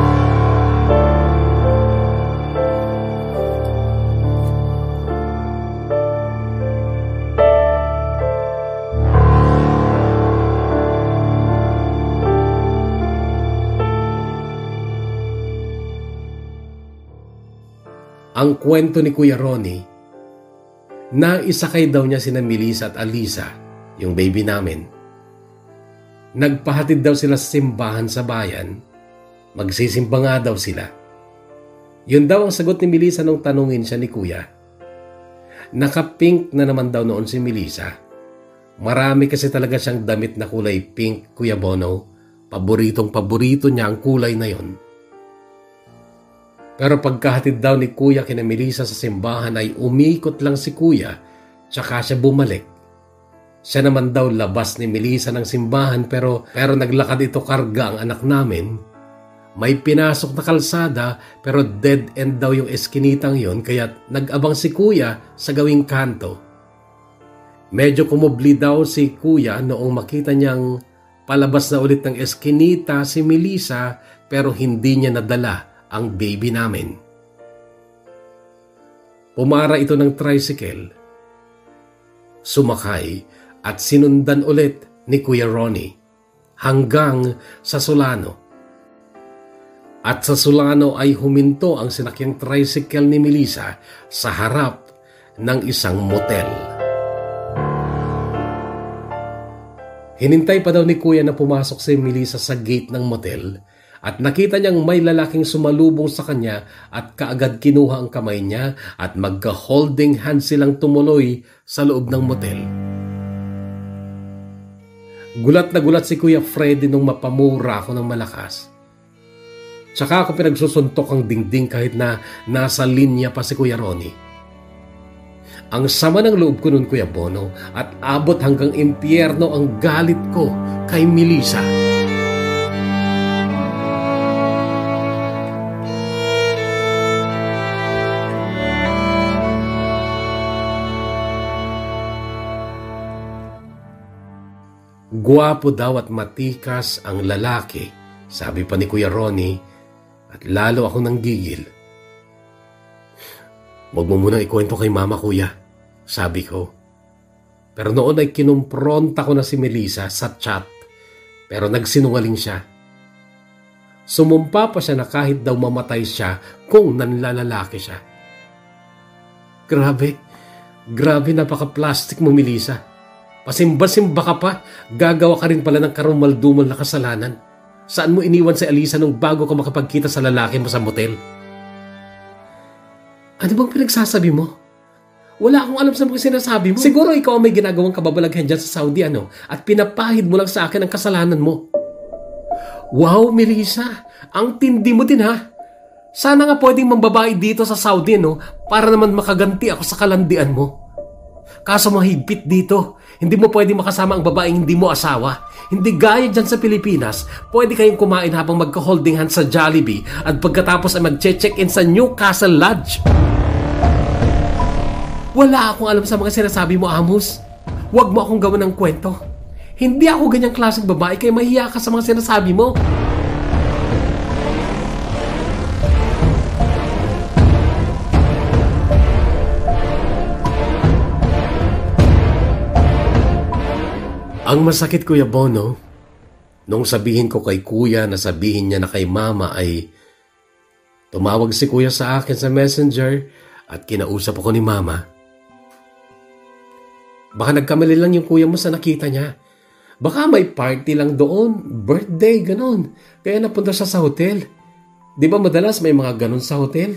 Speaker 2: Ang kwento ni Kuya Ronnie, naisakay daw niya sina Melissa at Alisa, yung baby namin. Nagpahatid daw sila sa simbahan sa bayan. Magsisimba nga daw sila. Yun daw ang sagot ni Melissa nung tanungin siya ni Kuya. Naka-pink na naman daw noon si Melissa. Marami kasi talaga siyang damit na kulay pink, Kuya Bono. Paboritong-paborito niya ang kulay na yon. Pero pagkahatid daw ni Kuya kina Melissa sa simbahan ay umikot lang si Kuya tsaka siya bumalik. Siya naman daw labas ni Melissa ng simbahan pero naglakad ito karga ang anak namin. May pinasok na kalsada pero dead end daw yung eskinitang yon kaya nag-abang si Kuya sa gawing kanto. Medyo kumubli daw si Kuya noong makita niyang palabas na ulit ng eskinita si Melissa pero hindi niya nadala ang baby namin. Pumara ito ng tricycle, sumakay at sinundan ulit ni Kuya Ronnie hanggang sa Solano. At sa Solano ay huminto ang sinakyang tricycle ni Melissa sa harap ng isang motel. Hinintay pa daw ni Kuya na pumasok si Melissa sa gate ng motel at nakita niyang may lalaking sumalubong sa kanya at kaagad kinuha ang kamay niya at magka-holding hands silang tumuloy sa loob ng motel. Gulat na gulat si Kuya Freddy nung mapamura ako ng malakas. Tsaka ako pinagsusuntok ang dingding kahit na nasa linya pa si Kuya Ronnie. Ang sama ng loob ko nun, Kuya Bono, at abot hanggang impyerno ang galit ko kay Melissa. Guwapo daw at matikas ang lalaki, sabi pa ni Kuya Ronnie, at lalo akong nanggigil. Huwag mo munang ikwento kay Mama, Kuya, sabi ko. Pero noon ay kinumpronta ko na si Melissa sa chat, pero nagsinungaling siya. Sumumpa pa siya na kahit daw mamatay siya kung nanlalalaki siya. Grabe napaka-plastic mo, Melissa. Pasimba-simba ka pa, gagawa ka rin pala ng karumal-dumal na kasalanan. Saan mo iniwan si Alisa nung bago ka makapagkita sa lalaki mo sa motel? Ano bang pinagsasabi mo? Wala akong alam sa mga sinasabi mo. Siguro ikaw may ginagawang kababalaghan dyan sa Saudi, at pinapahid mo lang sa akin ang kasalanan mo. Wow, Melissa, ang tindi mo din, ha? Sana nga pwedeng mambabae dito sa Saudi, para naman makaganti ako sa kalandian mo. Kaso mahigpit dito, hindi mo pwedeng makasama ang babaeng hindi mo asawa. Hindi gaya dyan sa Pilipinas, pwede kayong kumain habang magka-holding hands sa Jollibee at pagkatapos ay mag-check-in sa Newcastle Lodge. Wala akong alam sa mga sinasabi mo, Amos. Huwag mo akong gawan ng kwento. Hindi ako ganyang klaseng babae kaya mahiya ka sa mga sinasabi mo. Ang masakit, Kuya Bono, nung sabihin ko kay Kuya na sabihin niya na kay Mama ay tumawag si Kuya sa akin sa Messenger at kinausap ako ni Mama. Baka nagkamali lang yung Kuya mo sa nakita niya. Baka may party lang doon, birthday, ganon. Kaya napunta siya sa hotel. Di ba madalas may mga ganon sa hotel?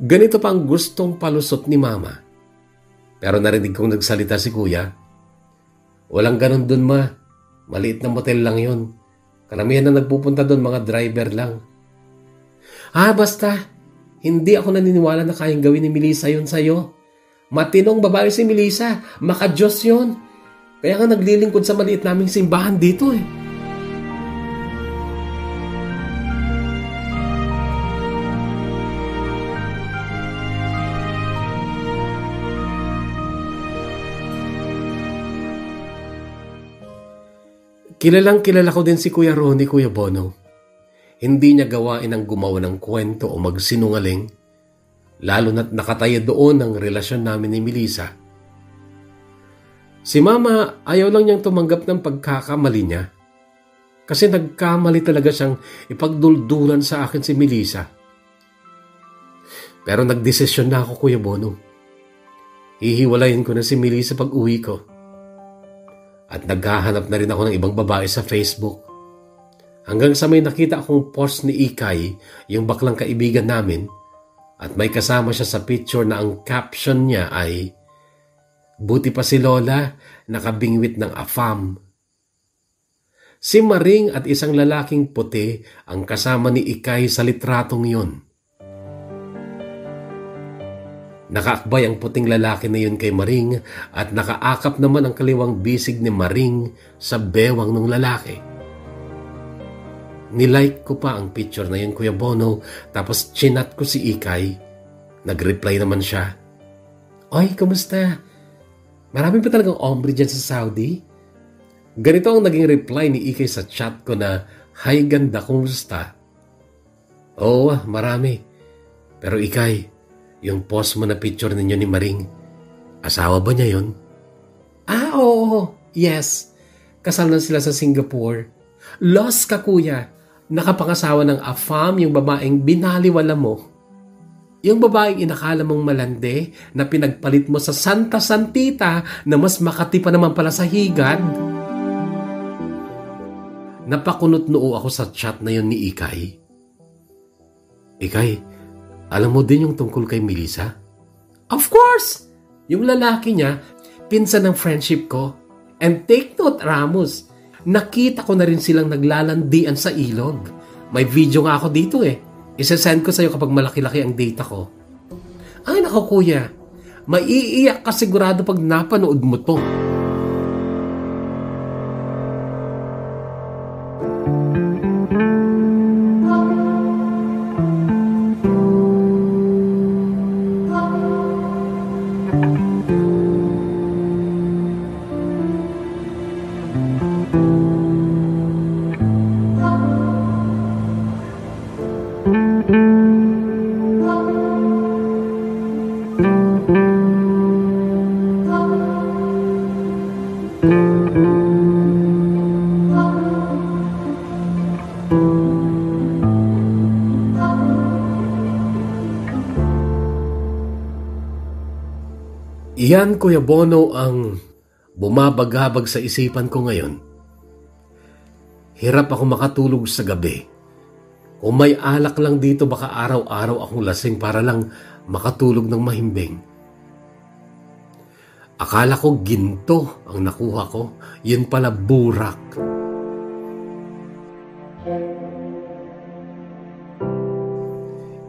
Speaker 2: Ganito pa ang gustong palusot ni Mama. Pero narinig kong nagsalita si Kuya. Walang ganon dun, Ma. Maliit na motel lang yun. Karamihan na nagpupunta dun, mga driver lang. Basta. Hindi ako naniniwala na kayang gawin ni Melissa yun sa'yo. Matinong babae si Melissa. Maka-Diyos yun. Kaya nga naglilingkod sa maliit naming simbahan dito eh. Kilalang kilala ko din si Kuya Ronnie, Kuya Bono. Hindi niya gawain ang gumawa ng kwento o magsinungaling, lalo na't nakataya doon ang relasyon namin ni Melissa. Si Mama ayaw lang niyang tumanggap ng pagkakamali niya kasi nagkamali talaga siyang ipagduldulan sa akin si Melissa. Pero nagdesisyon na ako, Kuya Bono. Hihiwalayin ko na si Melissa pag uwi ko. At naghahanap na rin ako ng ibang babae sa Facebook. Hanggang sa may nakita akong post ni Ikay, yung baklang kaibigan namin, at may kasama siya sa picture na ang caption niya ay, "Buti pa si Lola, nakabingwit ng AFAM." Si Maring at isang lalaking puti ang kasama ni Ikay sa litratong yun. Nakaakbay ang puting lalaki na yun kay Maring at nakaakap naman ang kaliwang bisig ni Maring sa bewang ng lalaki. Nilike ko pa ang picture na yun, Kuya Bono, tapos chinat ko si Ikay. Nag-reply naman siya, "Oy, kumusta? Marami pa talagang ombre dyan sa Saudi?" Ganito ang naging reply ni Ikay sa chat ko na, "Hi ganda, kumusta?" "Oo, marami. Pero Ikay, yung post mo na picture ninyo ni Maring, asawa ba niya yun?" Oo. Yes. Kasal na sila sa Singapore. Lost ka, Kuya. Nakapangasawa ng AFAM yung babaeng binaliwala mo. Yung babaeng inakala mong malande na pinagpalit mo sa Santa Santita na mas makati pa naman pala sa higad. Napakunot noo ako sa chat na yun ni Ikay. "Ikay, alam mo din yung tungkol kay Melissa?" "Of course! Yung lalaki niya, pinsan ng friendship ko. And take note, Ramos, nakita ko na rin silang naglalandian sa ilog. May video nga ako dito eh. Isasend ko sa'yo kapag malaki-laki ang data ko." Ay nako, Kuya, maiiyak ka sigurado pag napanood mo to. Iyan, Kuya Bono, ang bumabagabag sa isipan ko ngayon. Hirap ako makatulog sa gabi. Kung may alak lang dito, baka araw-araw akong lasing para lang makatulog ng mahimbing. Akala ko ginto ang nakuha ko, yun pala burak.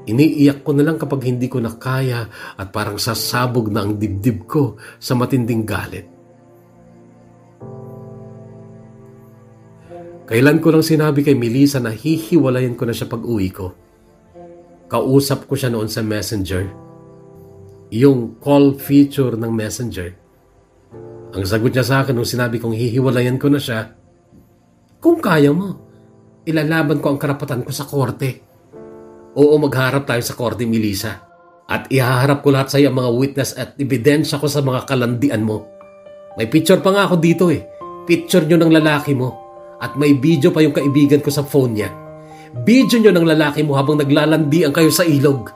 Speaker 2: Iniiyak ko na lang kapag hindi ko nakaya at parang sasabog na ang dibdib ko sa matinding galit. Kailan ko lang sinabi kay Melissa na hihiwalayan ko na siya pag-uwi ko. Kausap ko siya noon sa Messenger. Yung call feature ng Messenger. Ang sagot niya sa akin nung sinabi kong hihiwalayan ko na siya, kung kaya mo, ilalaban ko ang karapatan ko sa korte. Oo, magharap tayo sa korte, Melissa. At ihaharap ko lahat sa iyo ang mga witness at ebidensya ko sa mga kalandian mo. May picture pa nga ako dito eh. Picture nyo ng lalaki mo. At may video pa yung kaibigan ko sa phone niya. Video nyo ng lalaki mo habang naglalandian kayo sa ilog.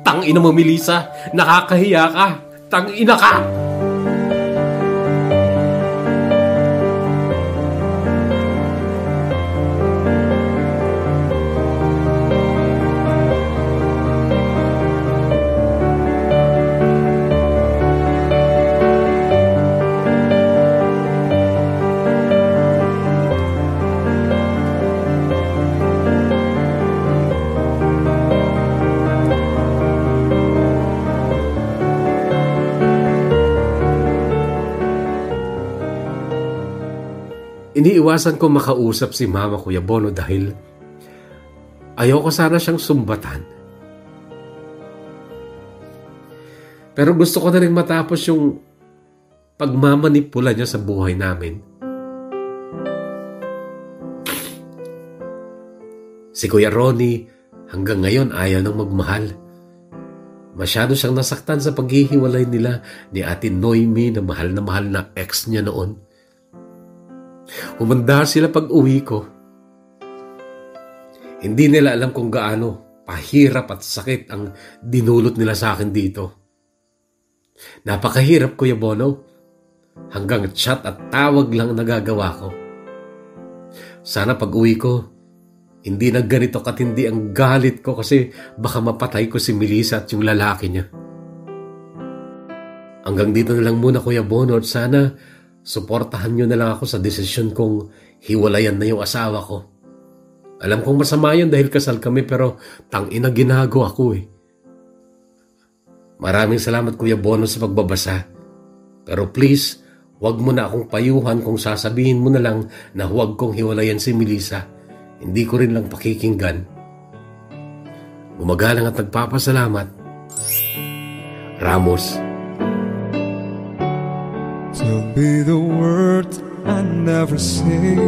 Speaker 2: Tang ina mo, Melissa. Nakakahiya ka. Tang ina ka. Iniiwasan ko makausap si Mama, Kuya Bono, dahil ayoko sana siyang sumbatan. Pero gusto ko na rin matapos yung pagmamanipula niya sa buhay namin. Si Kuya Ronnie hanggang ngayon ayaw nang magmahal. Masyado siyang nasaktan sa paghihiwalay nila ni Ate Noemi na mahal na ex niya noon. Humanda sila pag uwi ko. Hindi nila alam kung gaano pahirap at sakit ang dinulot nila sa akin dito. Napakahirap, Kuya Bono. Hanggang chat at tawag lang nagagawa ko. Sana pag uwi ko, hindi na ganito katindi ang galit ko kasi baka mapatay ko si Melissa at yung lalaki niya. Hanggang dito na lang muna, Kuya Bono, at sana suportahan nyo na lang ako sa desisyon kong hiwalayan na yung asawa ko. Alam kong masama yun dahil kasal kami, pero tangina ginago ako eh. Maraming salamat, Kuya Bono, sa pagbabasa. Pero please, huwag mo na akong payuhan kung sasabihin mo na lang na huwag kong hiwalayan si Melissa. Hindi ko rin lang pakikinggan. Gumagalang at nagpapasalamat, Ramos.
Speaker 3: Tell me the words I never say.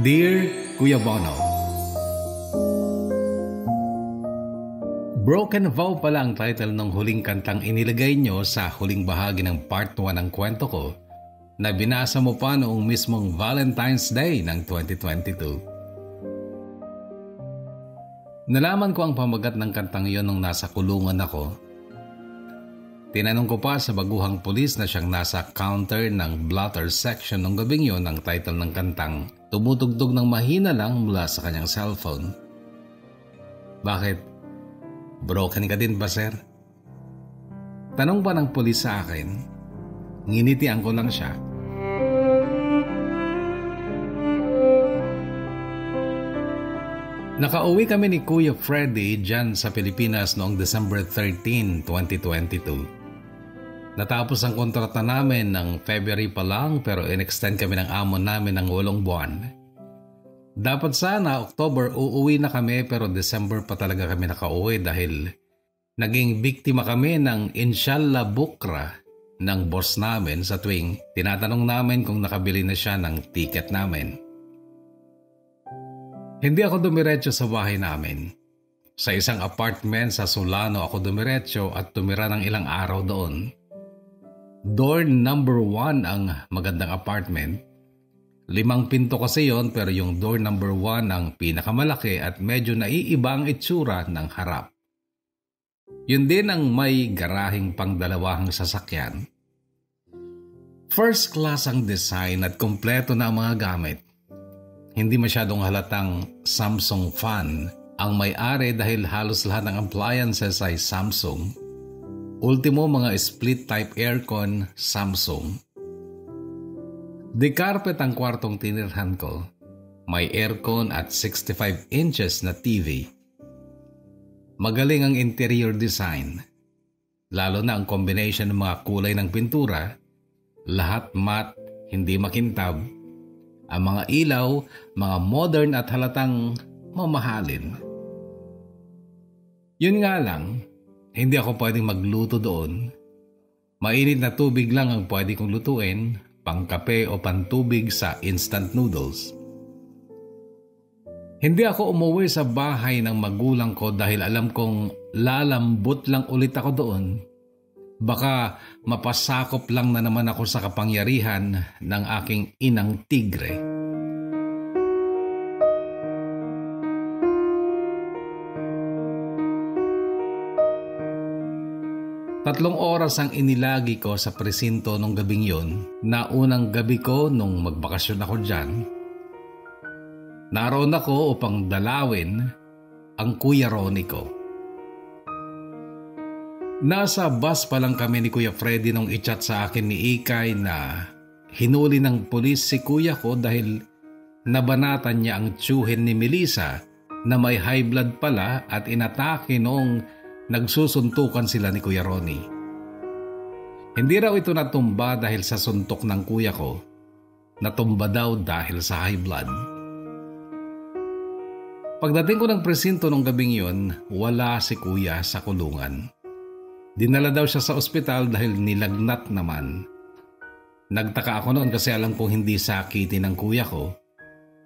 Speaker 1: Dear Kuya Bono, Broken Vow pala ang title ng huling kantang inilagay nyo sa huling bahagi ng part 1 ng kwento ko na binasa mo pa noong mismong Valentine's Day ng 2022. Nalaman ko ang pamagat ng kantang iyon nung nasa kulungan ako. Tinanong ko pa sa baguhang pulis na siyang nasa counter ng blotter section nung gabing yon ang title ng kantang tumutugtog ng mahina lang mula sa kanyang cellphone. Bakit? Broken ka din ba, sir? Tanong ba ng pulis sa akin? Nginitian ko lang siya. Nakauwi kami ni Kuya Freddy dyan sa Pilipinas noong December 13, 2022. Natapos ang kontrata namin ng February pa lang pero in-extend kami ng amo namin ng 8 buwan. Dapat sana October uuwi na kami pero December pa talaga kami nakauwi dahil naging biktima kami ng inshallah bukra ng boss namin sa tuwing tinatanong namin kung nakabili na siya ng ticket namin. Hindi ako dumiretso sa bahay namin.
Speaker 2: Sa isang apartment sa Solano ako dumiretso at tumira ng ilang araw doon. Door number 1 ang magandang apartment. 5 pinto kasi yon, pero yung door number 1 ang pinakamalaki at medyo naiiba ang itsura ng harap. Yun din ang may garaheng pangdalawahang sasakyan. First class ang design at kumpleto na ang mga gamit. Hindi masyadong halatang Samsung fan ang may-ari dahil halos lahat ng appliances ay Samsung. Ultimo mga split type aircon, Samsung. De-carpet ang kwartong tinirhan ko. May aircon at 65 inches na TV. Magaling ang interior design. Lalo na ang combination ng mga kulay ng pintura. Lahat matte, hindi makintab. Ang mga ilaw, mga modern at halatang mamahalin. Yun nga lang, hindi ako pwedeng magluto doon. Mainit na tubig lang ang pwede kong lutuin, pangkape o pantubig sa instant noodles. Hindi ako umuwi sa bahay ng magulang ko dahil alam kong lalambot lang ulit ako doon. Baka mapasakop lang na naman ako sa kapangyarihan ng aking inang tigre. Tatlong oras ang inilagi ko sa presinto nung gabing yon, na unang gabi ko nung magbakasyon ako dyan. Naroon ako upang dalawin ang Kuya Ronnie ko. Nasa bus pa lang kami ni Kuya Freddy nung i-chat sa akin ni Ikay na hinuli ng pulis si Kuya ko dahil nabanatan niya ang tiyuhin ni Melissa na may high blood pala at inatake noong nagsusuntukan sila ni Kuya Ronnie. Hindi raw ito natumba dahil sa suntok ng kuya ko. Natumba daw dahil sa high blood. Pagdating ko ng presinto nung gabing yun, wala si Kuya sa kulungan. Dinala daw siya sa ospital dahil nilagnat naman. Nagtaka ako noon kasi alam kong hindi sakitin ng kuya ko.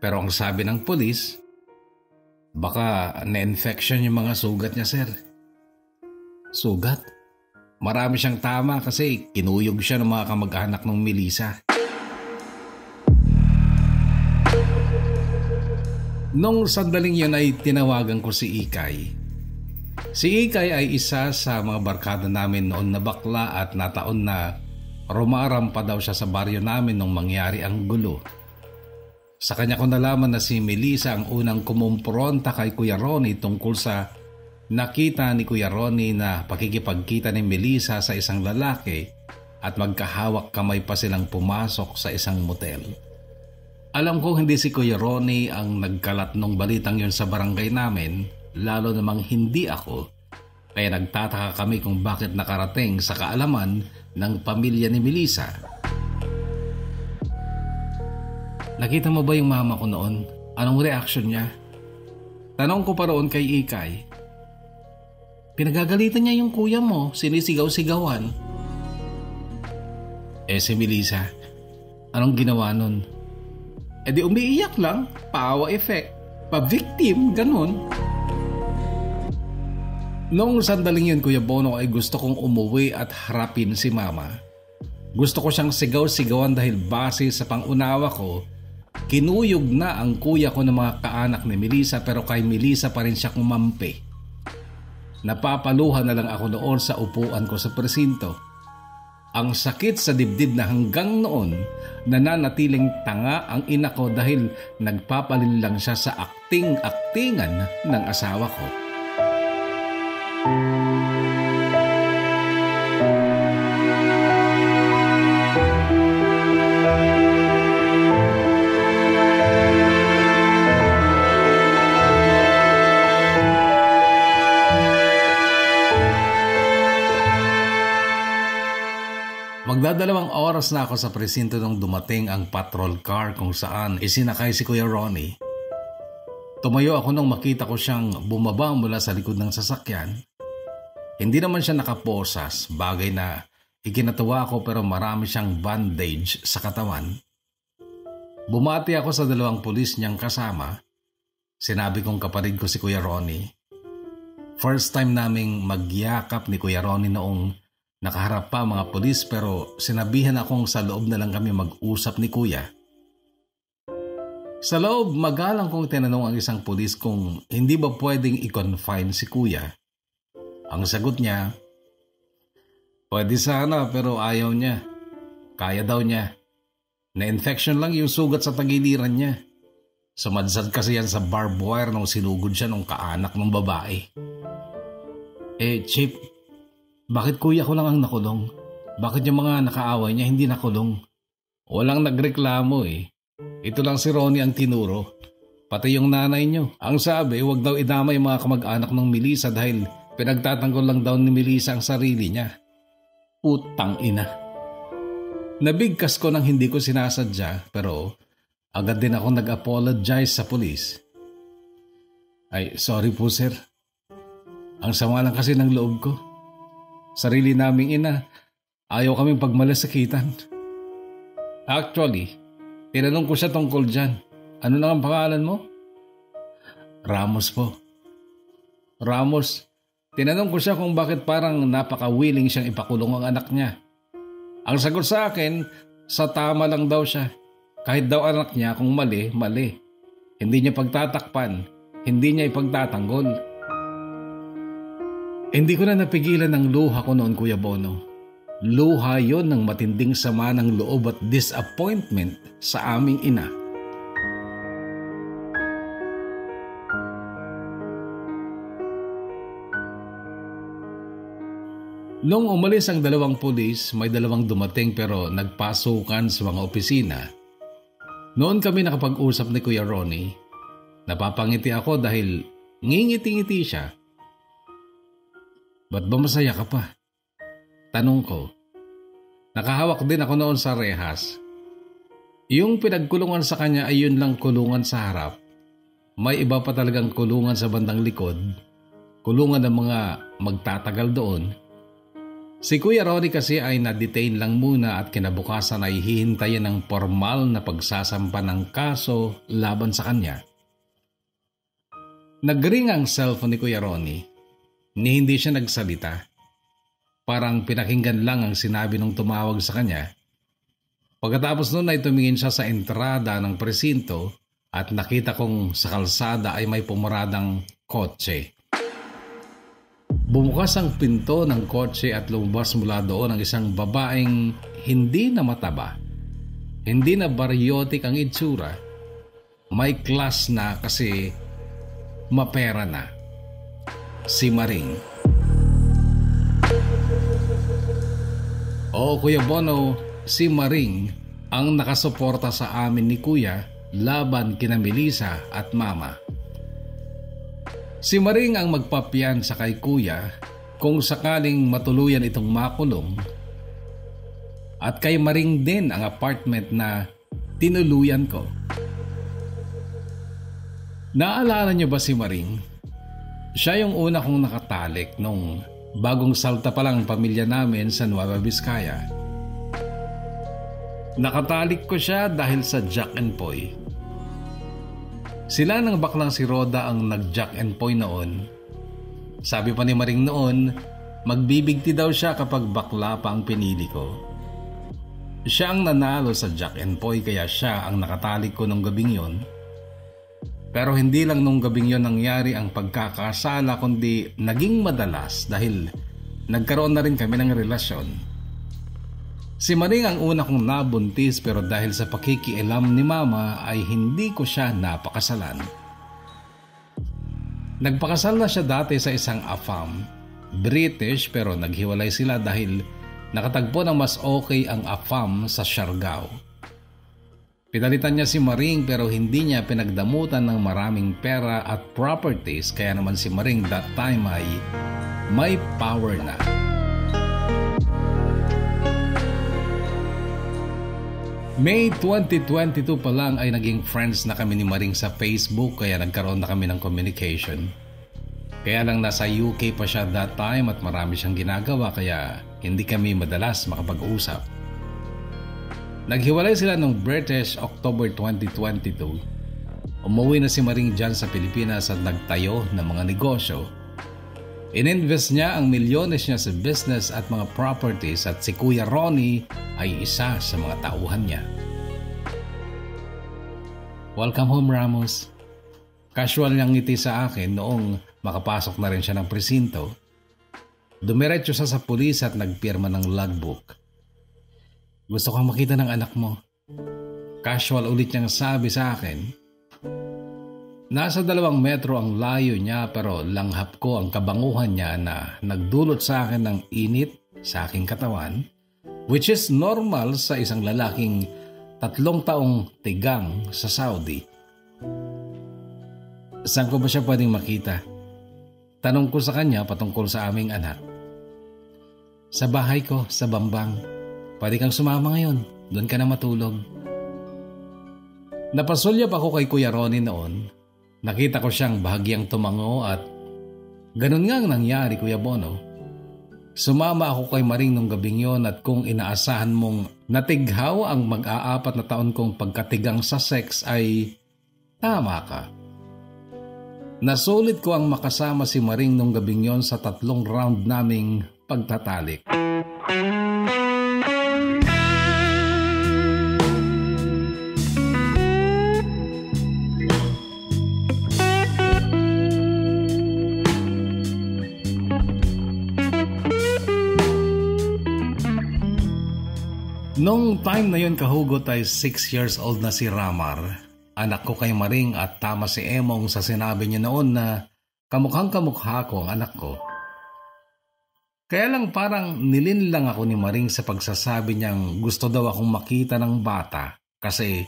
Speaker 2: Pero ang sabi ng pulis, baka na-infection yung mga sugat niya, sir. Sugat? Marami siyang tama kasi kinuyog siya ng mga kamag-anak ng Melissa. Nung sandaling yun ay tinawagan ko si Ikay. Si Ikay ay isa sa mga barkada namin noon na bakla at nataon na rumarampa daw siya sa baryo namin nung mangyari ang gulo. Sa kanya ko nalaman na si Melissa ang unang kumumpronta kay Kuya Ronnie tungkol sa nakita ni Kuya Ronnie na pakikipagkita ni Melissa sa isang lalaki at magkahawak kamay pa silang pumasok sa isang motel. Alam ko hindi si Kuya Ronnie ang nagkalat nung balitang yun sa barangay namin, lalo namang hindi ako, kaya nagtataka kami kung bakit nakarating sa kaalaman ng pamilya ni Melissa. Nakita mo ba yung mama ko noon? Anong reaction niya? Tanong ko pa roon kay Ikay. Pinagagalitan niya yung kuya mo, sinisigaw-sigawan. Si Melissa, anong ginawa nun? Di umiiyak lang, paawa effect, pa-victim, ganun. Noong sandaling yun, Kuya Bono, ay gusto kong umuwi at harapin si mama. Gusto ko siyang sigaw-sigawan dahil base sa pangunawa ko, kinuyog na ang kuya ko ng mga kaanak ni Melissa pero kay Melissa pa rin siya kumampi. Napapaluhan na lang ako noon sa upuan ko sa presinto. Ang sakit sa dibdib na hanggang noon nananatiling tanga ang ina ko dahil nagpapalin lang siya sa akting-aktingan ng asawa ko. Magdadalawang oras na ako sa presinto nung dumating ang patrol car kung saan isinakay si Kuya Ronnie. Tumayo ako nung makita ko siyang bumaba mula sa likod ng sasakyan. Hindi naman siya nakaposas, bagay na ikinatuwa ko pero marami siyang bandage sa katawan. Bumati ako sa dalawang pulis niyang kasama. Sinabi kong kapatid ko si Kuya Ronnie. First time naming magyakap ni Kuya Ronnie noong nakaharap pa mga pulis pero sinabihan akong sa loob na lang kami mag-usap ni Kuya. Sa loob, magalang kong tinanong ang isang pulis kung hindi ba pwedeng i-confine si Kuya. Ang sagot niya, pwede sana pero ayaw niya. Kaya daw niya. Na-infection lang yung sugat sa tagiliran niya. Sumadsad kasi yan sa barbed wire nung sinugod siya nung kaanak ng babae. Chip, bakit kuya ko lang ang nakulong? Bakit yung mga nakaaway niya hindi nakulong? Walang nagreklamo eh. Ito lang si Ronnie ang tinuro. Pati yung nanay niyo. Ang sabi, wag daw idamay mga kamag-anak ng Melissa dahil pinagtatanggol lang daw ni Melissa ang sarili niya. Putang ina. Nabigkas ko nang hindi ko sinasadya pero agad din ako nag-apologize sa pulis. Ay, sorry po sir. Ang sama lang kasi ng loob ko. Sarili naming ina, ayaw kaming pagmalasakitan. Actually, tinanong ko siya tungkol dyan. Ano na ang pangalan mo? Ramos po. Ramos, tinanong ko siya kung bakit parang napaka-willing siyang ipakulong ang anak niya. Ang sagot sa akin, sa tama lang daw siya. Kahit daw anak niya kung mali, mali. Hindi niya pagtatakpan, hindi niya ipagtatanggol. Hindi ko na napigilan ng luha ko noon, Kuya Bono. Luha yon ng matinding sama ng loob at disappointment sa aming ina. Nung umalis ang dalawang pulis, may dalawang dumating pero nagpasukan sa mga opisina. Noon kami nakapag-usap ni Kuya Ronnie. Napapangiti ako dahil ngingiti-ngiti siya. Ba't ba masaya ka pa? Tanong ko. Nakahawak din ako noon sa rehas. Yung pinagkulungan sa kanya ay yun lang kulungan sa harap. May iba pa talagang kulungan sa bandang likod. Kulungan ng mga magtatagal doon. Si Kuya Ronnie kasi ay na-detain lang muna at kinabukasan ay hihintayin ng formal na pagsasampa ng kaso laban sa kanya. Nagring ang cellphone ni Kuya Ronnie. Ni hindi siya nagsalita. Parang pinakinggan lang ang sinabi nung tumawag sa kanya. Pagkatapos noon ay tumingin siya sa entrada ng presinto at nakita kong sa kalsada ay may pumuradang kotse. Bumukas ang pinto ng kotse at lumabas mula doon ang isang babaeng hindi na mataba. Hindi na baryotik ang itsura. May class na kasi mapera na. Si Maring. Oo, Kuya Bono, si Maring ang nakasuporta sa amin ni Kuya laban kina Melissa at Mama. Si Maring ang magpapiyansa kay Kuya kung sakaling matuluyan itong makulong at kay Maring din ang apartment na tinuluyan ko. Naalala niyo ba si Maring? Siya yung una kong nakatalik nung bagong salta pa lang ang pamilya namin sa Nueva Vizcaya. Nakatalik ko siya dahil sa Jack and Poy. Sila ng baklang si Roda ang nag-Jack and Poy noon. Sabi pa ni Maring noon, magbibigti daw siya kapag bakla pa ang pinili ko. Siya ang nanalo sa Jack and Poy kaya siya ang nakatalik ko nung gabing yon. Pero hindi lang nung gabing yon nangyari ang pagkakasala kundi naging madalas dahil nagkaroon na rin kami ng relasyon. Si Maring ang una kong nabuntis pero dahil sa pakikialam ni Mama ay hindi ko siya napakasalan. Nagpakasal na siya dati sa isang AFAM. British pero naghiwalay sila dahil nakatagpo ng mas okay ang AFAM sa Siargao. Pinalitan niya si Maring pero hindi niya pinagdamutan ng maraming pera at properties kaya naman si Maring that time ay may power na. May 2022 pa lang ay naging friends na kami ni Maring sa Facebook kaya nagkaroon na kami ng communication. Kaya lang nasa UK pa siya that time at marami siyang ginagawa kaya hindi kami madalas makapag-usap. Naghiwalay sila noong British October 2022. Umuwi na si Maring dyan sa Pilipinas at nagtayo ng mga negosyo.
Speaker 1: Ininvest niya ang milyones niya sa business at mga properties at si Kuya Ronnie ay isa sa mga tauhan niya. Welcome home, Ramos. Casual niyang ngiti sa akin noong makapasok na rin siya ng presinto. Dumiretso siya sa pulis at nagpirma ng logbook. Gusto kong makita ng anak mo. Casual ulit niyang sabi sa akin. Nasa 2 metro ang layo niya pero langhap ko ang kabanguhan niya na nagdulot sa akin ng init sa aking katawan, which is normal sa isang lalaking 3 taong tigang sa Saudi. Saan ko ba siya pwedeng makita? Tanong ko sa kanya patungkol sa aming anak. Sa bahay ko, sa Bambang. Pwede kang sumama ngayon. Doon ka na matulog. Napasulyap ako kay Kuya Ronnie noon. Nakita ko siyang bahagyang tumango at ganun nga ang nangyari, Kuya Bono. Sumama ako kay Maring nung gabing yon at kung inaasahan mong natighaw ang mag-4 na taon kong pagkatigang sa sex ay tama ka. Nasulit ko ang makasama si Maring nung gabing yon sa 3 round naming pagtatalik. Nung time na yun kahugot ay 6 years old na si Ramar, anak ko kay Maring at tama si Emong sa sinabi niya noon na kamukhang kamukha ko ang anak ko. Kaya lang parang nilinlang ako ni Maring sa pagsasabi niyang gusto daw akong makita ng bata kasi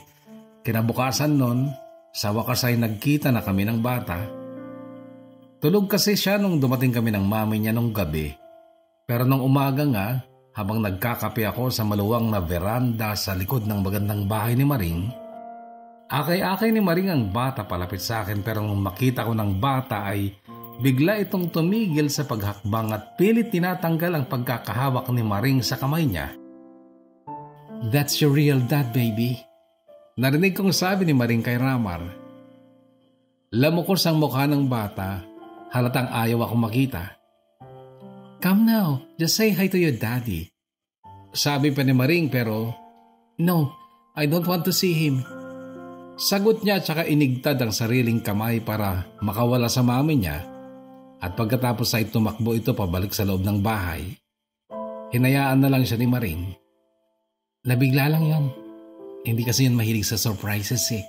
Speaker 1: kinabukasan nun, sa wakas ay nagkita na kami ng bata. Tulog kasi siya nung dumating kami ng mami niya nung gabi. Pero nung umaga nga, habang nagkakape ako sa maluwang na veranda sa likod ng magandang bahay ni Maring, akay-akay ni Maring ang bata palapit sa akin pero nung makita ko ng bata ay bigla itong tumigil sa paghakbang at pilit tinatanggal ang pagkakahawak ni Maring sa kamay niya. That's your real dad, baby. Narinig kong sabi ni Maring kay Ramar. Lamukos ang mukha ng bata, halatang ayaw akong makita. Come now, just say hi to your daddy. Sabi pa ni Maring pero, no, I don't want to see him. Sagot niya tsaka inigtad ang sariling kamay para makawala sa mami niya at pagkatapos ay tumakbo ito pabalik sa loob ng bahay. Hinayaan na lang siya ni Maring. Nabigla lang yan. Hindi kasi yun mahilig sa surprises eh.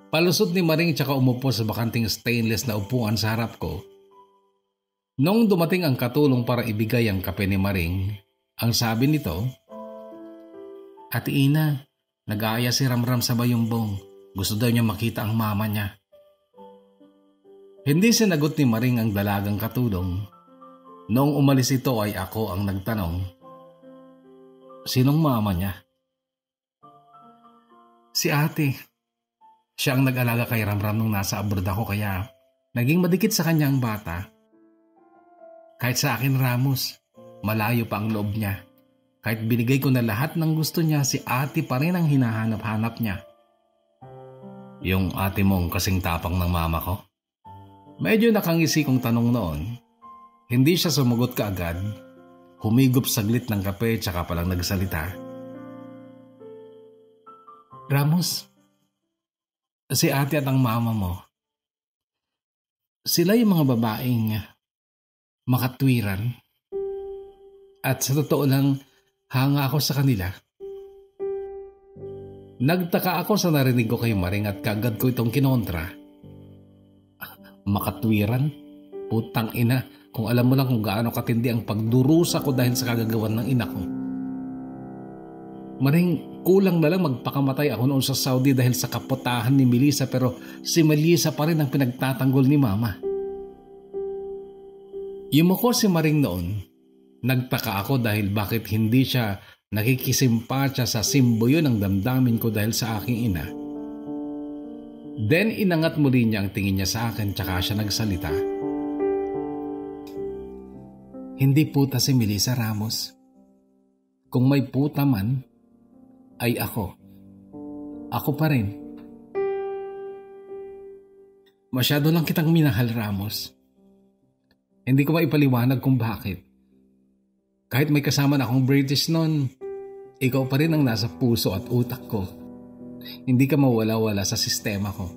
Speaker 1: Palusot ni Maring tsaka umupo sa bakanting stainless na upuan sa harap ko. Nung dumating ang katulong para ibigay ang kape ni Maring, ang sabi nito, Ate Ina, nag-aaya si Ramram sa Bayumbong. Gusto daw niya makita ang mama niya. Hindi sinagot ni Maring ang dalagang katulong. Noong umalis ito ay ako ang nagtanong, sinong mama niya? Si ate. Siya ang nag-alaga kay Ramram nung nasa abroad ako kaya naging madikit sa kanya ang bata. Kahit sa akin, Ramos, malayo pa ang loob niya. Kahit binigay ko na lahat ng gusto niya, si ate pa rin ang hinahanap-hanap niya. Yung ate mong kasing tapang ng mama ko? Medyo nakangisi kong tanong noon. Hindi siya sumagot kaagad. Humigop saglit ng kape tsaka palang nagsalita. Ramos, si ate at ang mama mo, sila yung mga babaeng makatwiran. At sa totoo lang, hanga ako sa kanila. Nagtaka ako sa narinig ko kay Maring at kagad ko itong kinontra. Makatwiran? Putang ina, kung alam mo lang kung gaano katindi ang pagdurusa ko dahil sa kagagawan ng ina ko. Maring, kulang na lang magpakamatay ako noon sa Saudi dahil sa kaputahan ni Melissa pero si Melissa pa rin ang pinagtatanggol ni Mama. Yumuko si Maring noon. Nagtaka ako dahil bakit hindi siya nakikisimpatya sa simboyo ng damdamin ko dahil sa aking ina. Then inangat muli niya ang tingin niya sa akin tsaka siya nagsalita. Hindi puta si Melissa, Ramos. Kung may puta man, ay ako. Ako pa rin. Masyado lang kitang minahal, Ramos. Hindi ko maipaliwanag kung bakit. Kahit may kasama na akong British noon, ikaw pa rin ang nasa puso at utak ko. Hindi ka mawala-wala sa sistema ko.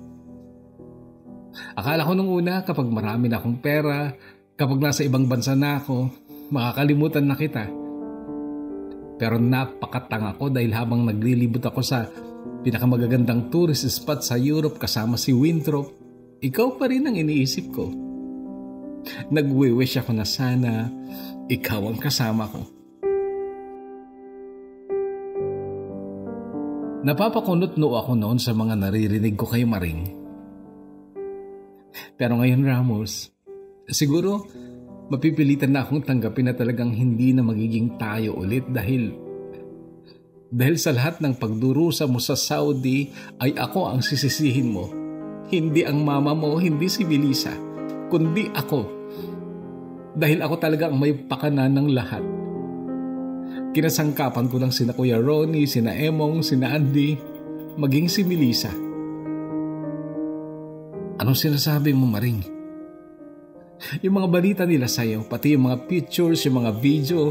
Speaker 1: Akala ko nung una kapag marami na akong pera, kapag nasa ibang bansa na ako, makakalimutan na kita. Pero napakatanga ko dahil habang naglilibot ako sa pinakamagagandang tourist spot sa Europe kasama si Winthrop, ikaw pa rin ang iniisip ko. Nagwi-wish ako na sana ikaw ang kasama ko. Napapakunot-no ako noon sa mga naririnig ko kay Maring. Pero ngayon, Ramos, siguro mapipilitan na akong tanggapin na talagang hindi na magiging tayo ulit dahil sa lahat ng pagdurusa mo sa Saudi ay ako ang sisisihin mo. Hindi ang mama mo, hindi si Melissa, kundi ako. Dahil ako talaga ang may pakanan ng lahat. Kinasangkapan ko lang sina Kuya Ronnie, sina Emong, sina Andy, maging si Melissa. Anong sinasabi mo, Maring? Yung mga balita nila sa'yo, pati yung mga pictures, yung mga video,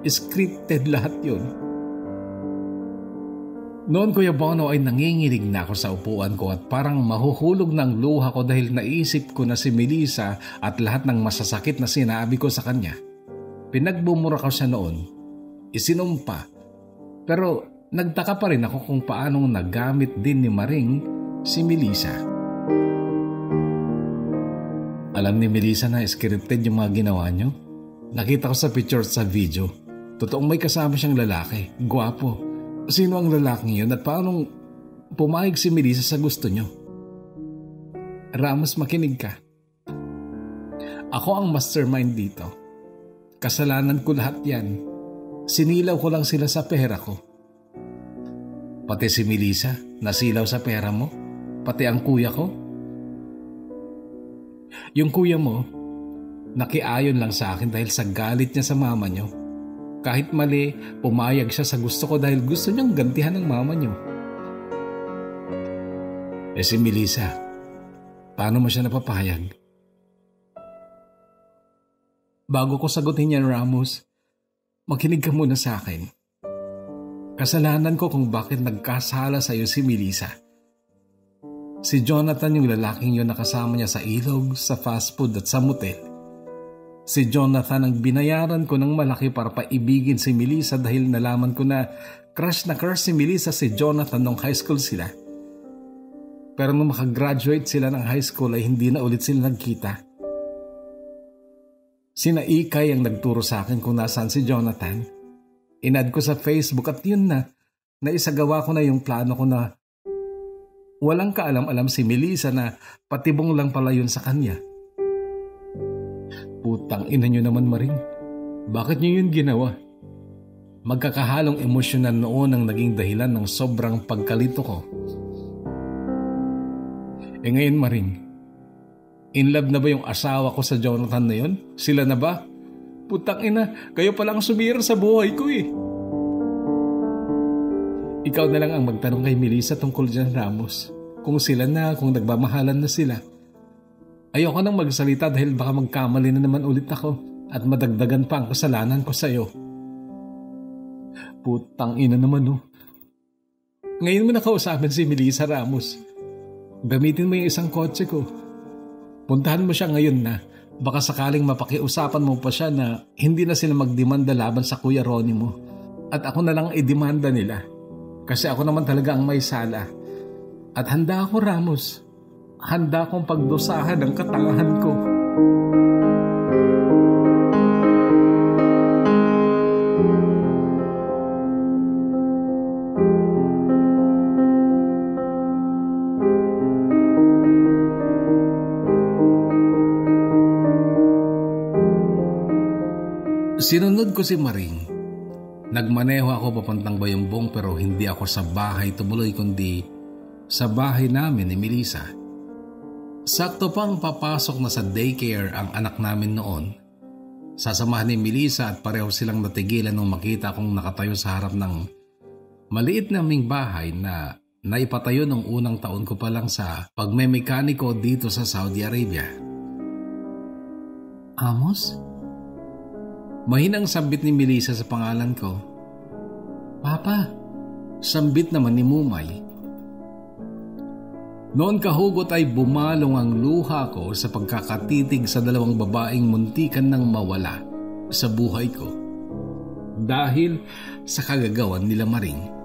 Speaker 1: scripted lahat yun. Noon, Kuya Bono, ay nanginginig na ako sa upuan ko at parang mahuhulog ng luha ko dahil naisip ko na si Melissa at lahat ng masasakit na sinabi ko sa kanya. Pinagbumura ko siya noon, isinumpa, pero nagtaka pa rin ako kung paanong nagamit din ni Maring si Melissa. Alam ni Melissa na scripted yung mga ginawa niyo? Nakita ko sa picture sa video. Totoong may kasama siyang lalaki, gwapo. Sino ang lalaking yun at paanong pumayag si Melissa sa gusto niyo? Ramos, makinig ka. Ako ang mastermind dito. Kasalanan ko lahat yan. Sinilaw ko lang sila sa pera ko. Pati si Melissa, nasilaw sa pera mo? Pati ang kuya ko? Yung kuya mo, nakiayon lang sa akin dahil sa galit niya sa mama niyo. Kahit mali, pumayag siya sa gusto ko dahil gusto niyang gantihan ng mama niyo. Si Melissa, paano mo siya napapayag? Bago ko sagutin yan, Ramos, makinig ka muna sa akin. Kasalanan ko kung bakit nagkasala sa iyo si Melissa. Si Jonathan yung lalaking yun nakasama niya sa ilog, sa fast food at sa motel. Si Jonathan ang binayaran ko ng malaki para paibigin si Melissa dahil nalaman ko na crush si Melissa si Jonathan nung high school sila. Pero nung makagraduate sila ng high school ay hindi na ulit sila nagkita. Sina Ikay ang nagturo sa akin kung nasaan si Jonathan. Inad ko sa Facebook at yun na, naisagawa ko na yung plano ko na walang kaalam-alam si Melissa na patibong lang pala yun sa kanya. Putang ina nyo naman, Maring. Bakit nyo yun ginawa? Magkakahalong emosyon na noon ang naging dahilan ng sobrang pagkalito ko. Ngayon, Maring, in love na ba yung asawa ko sa Jonathan na yun? Sila na ba? Putang ina, kayo pala ang sumira sa buhay ko eh. Ikaw na lang ang magtanong kay Melissa tungkol dyan, Ramos. Kung sila na, kung nagmamahalan na sila. Ayoko nang magsalita dahil baka magkamali na naman ulit ako at madagdagan pa ang kasalanan ko sa'yo. Putang ina naman oh. Ngayon mo na kausapin si Melissa, Ramos. Gamitin mo yung isang kotse ko. Puntahan mo siya ngayon na. Baka sakaling mapakiusapan mo pa siya na hindi na sila magdemanda laban sa Kuya Ronnie mo. At ako na lang idemanda nila. Kasi ako naman talaga ang may sala. At handa ako, Ramos. Handa akong pagdusahan ang katangahan ko. Sinunod ko si Maring. Nagmaneho ako papuntang Bayumbong pero hindi ako sa bahay tumuloy kundi sa bahay namin ni Melissa. Sakto pang papasok na sa daycare ang anak namin noon. Sasamahan ni Melissa at pareho silang natigilan nung makita kong nakatayo sa harap ng maliit naming bahay na naipatayo nung unang taon ko pa lang sa pagmemekaniko dito sa Saudi Arabia.
Speaker 2: Amos? Mahinang sambit ni Melissa sa pangalan ko. Papa, sambit naman ni Mumay. Noon kahugot ay bumalong ang luha ko sa pagkakatitig sa dalawang babaeng muntikan ng mawala sa buhay ko dahil sa kagagawan nila Maring.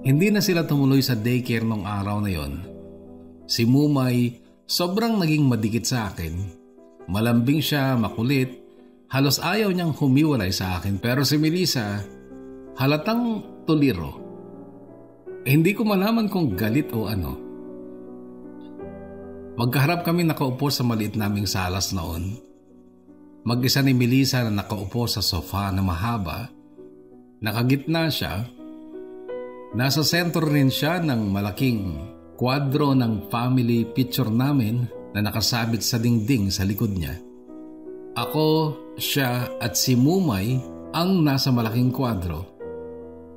Speaker 2: Hindi na sila tumuloy sa daycare nung araw na yon. Si Mumay sobrang naging madikit sa akin. Malambing siya, makulit. Halos ayaw niyang humiwalay sa akin. Pero si Melissa, halatang tuliro. Hindi ko malaman kung galit o ano. Magkaharap kami nakaupo sa maliit naming salas noon. Mag-isa ni Melissa na nakaupo sa sofa na mahaba. Nakagitna siya. Nasa sentro rin siya ng malaking kwadro ng family picture namin na nakasabit sa dingding sa likod niya. Ako, siya at si Mumay ang nasa malaking kwadro.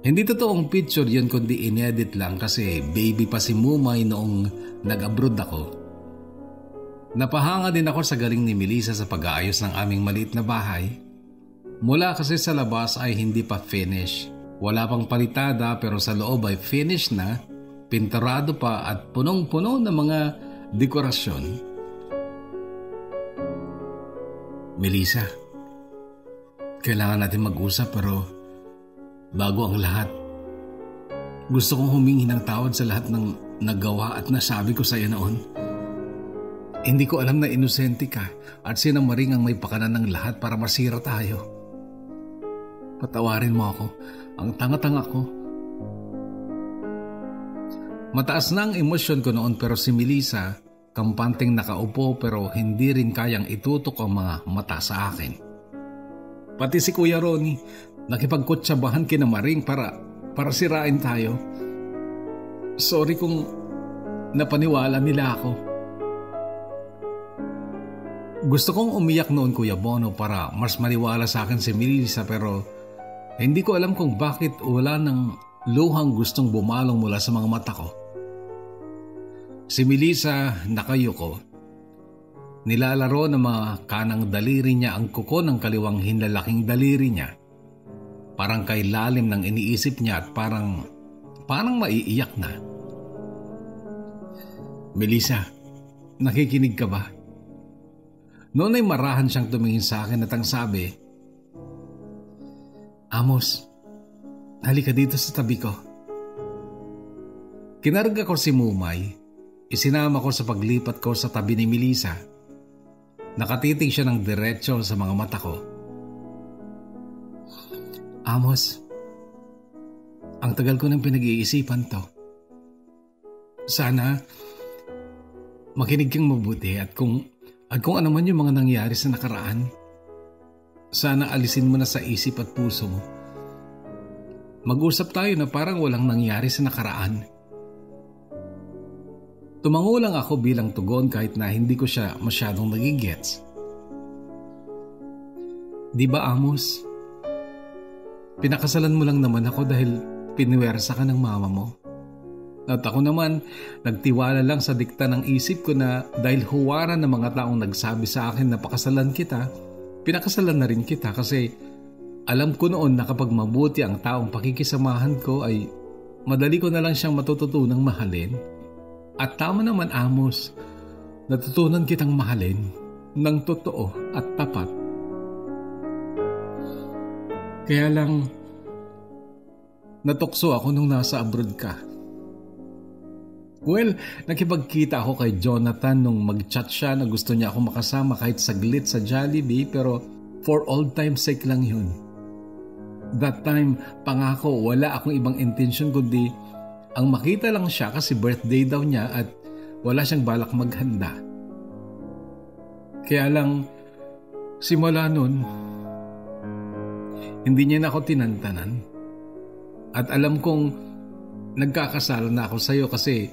Speaker 2: Hindi totoong picture yun kundi inedit lang kasi baby pa si Mumay noong nag-abroad ako. Napahanga din ako sa galing ni Melissa sa pag-aayos ng aming maliit na bahay. Mula kasi sa labas ay hindi pa finish. Wala pang palitada pero sa loob ay finish na, pinturado pa at punong-puno ng mga dekorasyon. Melissa, kailangan natin mag-usap pero bago ang lahat, gusto kong humingi ng tawad sa lahat ng nagawa at nasabi ko sa iyo noon. Hindi ko alam na inosente ka at sinamaring ang may pakanan ng lahat para masira tayo. Patawarin mo ako. Ang tanga-tanga ko. Mataas na ang emosyon ko noon pero si Melissa, kampanteng nakaupo pero hindi rin kayang itutok ang mga mata sa akin. Pati si Kuya Ronnie, nakipagkutsabahan kina Maring para sirain tayo. Sorry kung napaniwala nila ako. Gusto kong umiyak noon, Kuya Bono, para mas maniwala sa akin si Melissa pero hindi ko alam kung bakit wala ng luhang gustong bumalong mula sa mga mata ko. Si Melissa nakayuko. Nilalaro ng mga kanang daliri niya ang kuko ng kaliwang hinlalaking daliri niya. Parang kay lalim ng iniisip niya at parang maiiyak na. Melissa, nakikinig ka ba? Noon ay marahan siyang tumingin sa akin at ang sabi, Amos, halika dito sa tabi ko. Kinarga ko si Mumay. Isinama ko sa paglipat ko sa tabi ni Melissa. Nakatitig siya ng diretso sa mga mata ko. Amos, ang tagal ko nang pinag-iisipan to. Sana makinig kang mabuti at kung ano man yung mga nangyari sa nakaraan, sana alisin mo na sa isip at puso mo. Mag-usap tayo na parang walang nangyari sa nakaraan. Tumango lang ako bilang tugon kahit na hindi ko siya masyadong nagigets. Di ba, Amos? Pinakasalan mo lang naman ako dahil piniwersa ka ng mama mo. At ako naman, nagtiwala lang sa dikta ng isip ko na dahil huwaran ng mga taong nagsabi sa akin na pakasalan kita, pinakasalan na rin kita kasi alam ko noon na kapag mabuti ang taong pakikisamahan ko ay madali ko na lang siyang matututunang mahalin. At tama naman, Amos, natutunan kitang mahalin ng totoo at tapat. Kaya lang, natukso ako nung nasa abroad ka. Well, nakipagkita ako kay Jonathan nung mag-chat siya na gusto niya ako makasama kahit saglit sa Jollibee pero for old time's sake lang yun. That time, pangako wala akong ibang intention kundi ang makita lang siya kasi birthday daw niya at wala siyang balak maghanda. Kaya lang, simula nun, hindi niya na ako tinantanan. At alam kong nagkakasala na ako sa'yo kasi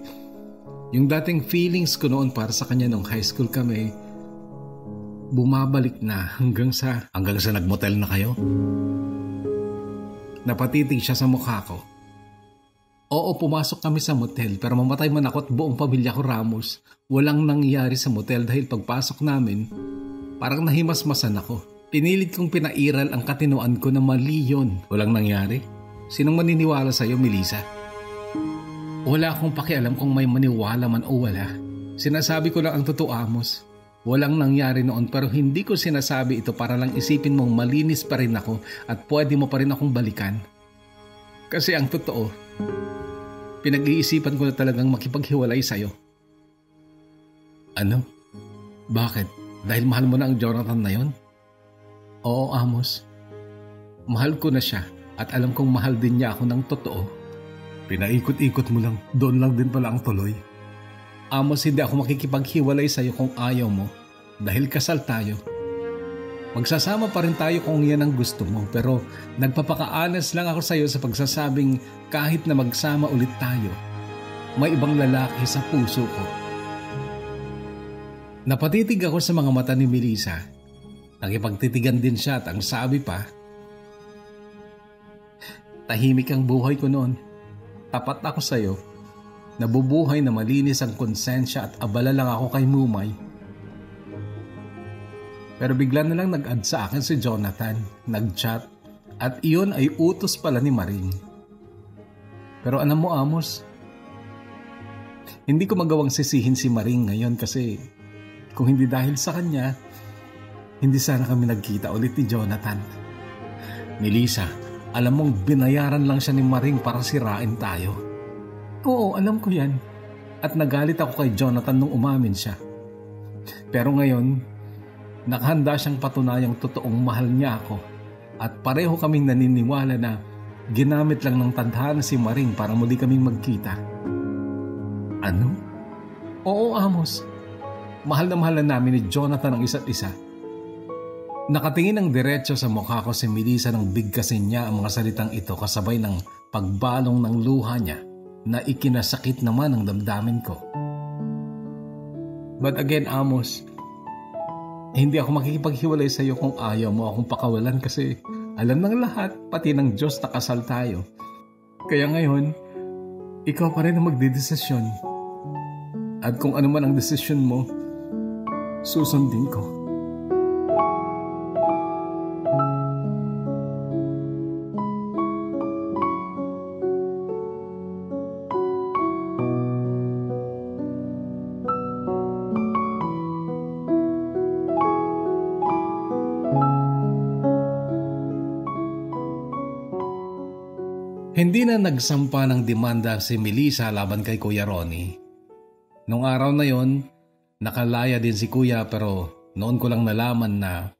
Speaker 2: yung dating feelings ko noon para sa kanya nung high school kami, bumabalik na hanggang sa nagmotel na kayo? Napatitig siya sa mukha ko. Oo, pumasok kami sa motel pero mamatay man ako at buong pamilya ko, Ramos. Walang nangyari sa motel dahil pagpasok namin, parang nahimasmasan ako. Pinilit kong pinairal ang katinuan ko na mali yun. Walang nangyari? Sinong maniniwala sa'yo, Melissa? Wala akong pakialam kung may maniwala man o wala. Sinasabi ko lang ang totoo, Amos. Walang nangyari noon pero hindi ko sinasabi ito para lang isipin mong malinis pa rin ako at pwede mo pa rin akong balikan. Kasi ang totoo, pinag-iisipan ko na talagang makipaghiwalay sa'yo. Ano? Bakit? Dahil mahal mo na ang Jonathan na yon? Oo, Amos. Mahal ko na siya at alam kong mahal din niya ako ng totoo. Pinaikot-ikot mo lang, doon lang din pala ang tuloy. Amos, hindi ako makikipaghiwalay sa'yo kung ayaw mo dahil kasal tayo. Magsasama pa rin tayo kung yan ang gusto mo pero nagpapaka-honest lang ako sa'yo sa pagsasabing kahit na magsama ulit tayo, may ibang lalaki sa puso ko. Napatitig ako sa mga mata ni Melissa. Nakipagtitigan din siya at ang sabi pa, tahimik ang buhay ko noon. Tapat ako sa'yo. Nabubuhay na malinis ang konsensya at abala lang ako kay Mumay. Pero bigla na lang nag-add sa akin si Jonathan, nag-chat, at iyon ay utos pala ni Maring. Pero alam mo, Amos, hindi ko magawang sisihin si Maring ngayon kasi kung hindi dahil sa kanya, hindi sana kami nagkita ulit ni Jonathan. Melissa, alam mong binayaran lang siya ni Maring para sirain tayo. Oo, alam ko yan. At nagalit ako kay Jonathan nung umamin siya. Pero ngayon, nakahanda siyang patunayang totoong mahal niya ako. At pareho kaming naniniwala na ginamit lang ng tadhana si Maring para muli kaming magkita. Ano? Oo, Amos. Mahal na namin ni Jonathan ang isa't isa. Nakatingin ng diretso sa mukha ko si Melissa nang bigkasin niya ang mga salitang ito kasabay ng pagbalong ng luha niya na ikinasakit naman ang damdamin ko. But again, Amos, hindi ako makikipaghiwalay sa iyo kung ayaw mo akong pakawalan kasi alam ng lahat, pati ng Diyos na kasal tayo. Kaya ngayon, ikaw pa rin ang magdedesisyon. At kung ano man ang desisyon mo, susundin ko. Hindi na nagsampa ng demanda si Melissa laban kay Kuya Ronnie. Nung araw na yon, nakalaya din si Kuya pero noon ko lang nalaman na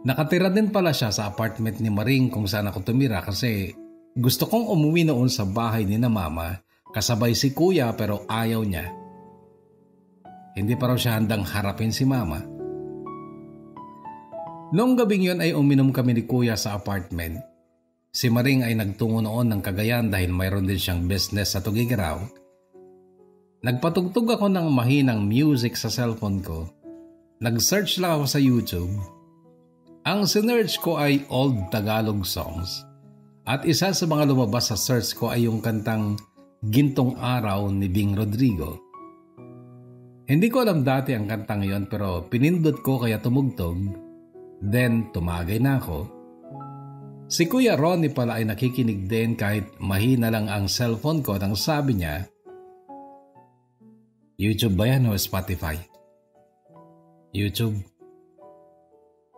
Speaker 2: nakatira din pala siya sa apartment ni Maring kung saan ako tumira kasi gusto kong umuwi noon sa bahay ni na Mama kasabay si Kuya pero ayaw niya. Hindi pa raw siya handang harapin si Mama. Noong gabing yon ay uminom kami ni Kuya sa apartment. Si Maring ay nagtungo noon ng Cagayan dahil mayroon din siyang business sa Tugigaraw. Nagpatugtog ako ng mahinang music sa cellphone ko. Nag-search lang ako sa YouTube. Ang sinearch ko ay old Tagalog songs. At isa sa mga lumabas sa search ko ay yung kantang Gintong Araw ni Bing Rodrigo. Hindi ko alam dati ang kantang yon pero pinindot ko kaya tumugtog. Then tumagay na ako. Si Kuya Ronnie pala ay nakikinig din kahit mahina lang ang cellphone ko nang sabi niya, YouTube ba yan o Spotify? YouTube.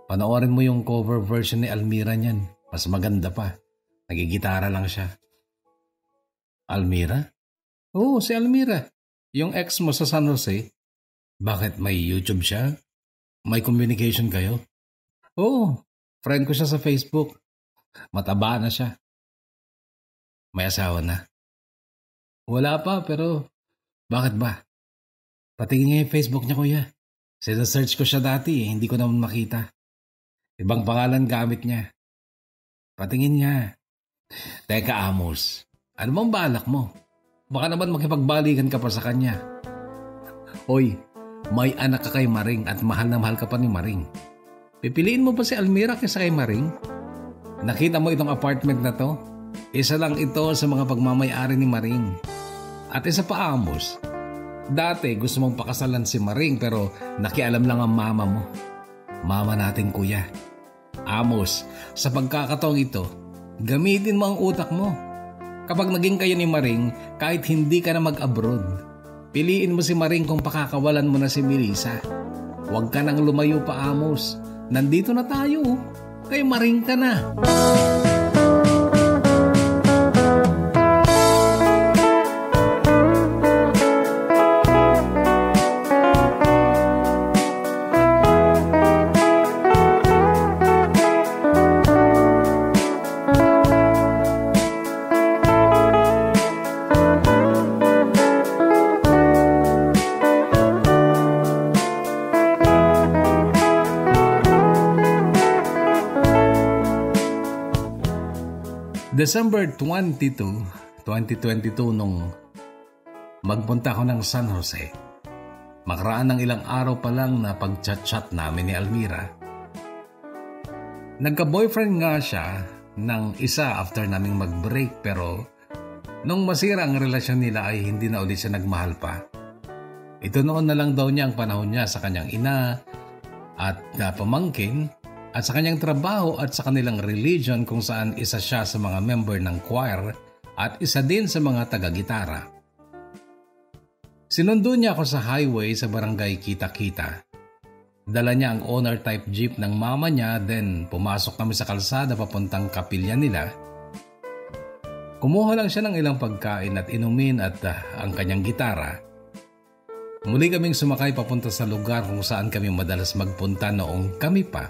Speaker 2: Panoorin mo yung cover version ni Almira niyan. Mas maganda pa. Nagigitara lang siya. Almira? Oo, si Almira. Yung ex mo sa San Jose. Bakit may YouTube siya? May communication kayo? Oo, friend ko siya sa Facebook. Mataba na siya. May asawa na. Wala pa pero bakit ba? Patingin niya yung Facebook niya, Kuya. Sina-search ko siya dati hindi ko naman makita. Ibang pangalan gamit niya. Patingin niya. Teka, Amos. Ano bang balak mo? Baka naman makipagbalikan ka pa sa kanya. Hoy,
Speaker 1: May anak ka kay Maring at mahal na mahal ka pa ni Maring. Pipiliin mo ba si Almira kaysa kay Maring? Nakita mo itong apartment na to? Isa lang ito sa mga pagmamayari ni Maring. At isa pa, Amos. Dati gusto mong pakasalan si Maring pero nakialam lang ang mama mo. Mama natin, kuya. Amos, sa pagkakataong ito, gamitin mo ang utak mo. Kapag naging kayo ni Maring, kahit hindi ka na mag-abroad, piliin mo si Maring kung pakakawalan mo na si Melissa. Huwag ka nang lumayo pa, Amos. Nandito na tayo. Kay Maring ka na. December 22, 2022 nung magpunta ako ng San Jose. Makaraan ng ilang araw pa lang na pag-chat-chat namin ni Almira. Nagka-boyfriend nga siya ng isa after naming mag-break pero nung masira ang relasyon nila ay hindi na ulit siya nagmahal pa. Ito noon na lang daw niya ang panahon niya sa kanyang ina at pamangkin at sa kanyang trabaho at sa kanilang religion kung saan isa siya sa mga member ng choir at isa din sa mga taga-gitara. Sinundo niya ako sa highway sa barangay Kita-Kita. Dala niya ang owner type jeep ng mama niya, then pumasok kami sa kalsada papuntang kapilya nila. Kumuha lang siya ng ilang pagkain at inumin at ang kanyang gitara. Muli kaming sumakay papunta sa lugar kung saan kami madalas magpunta noong kami pa.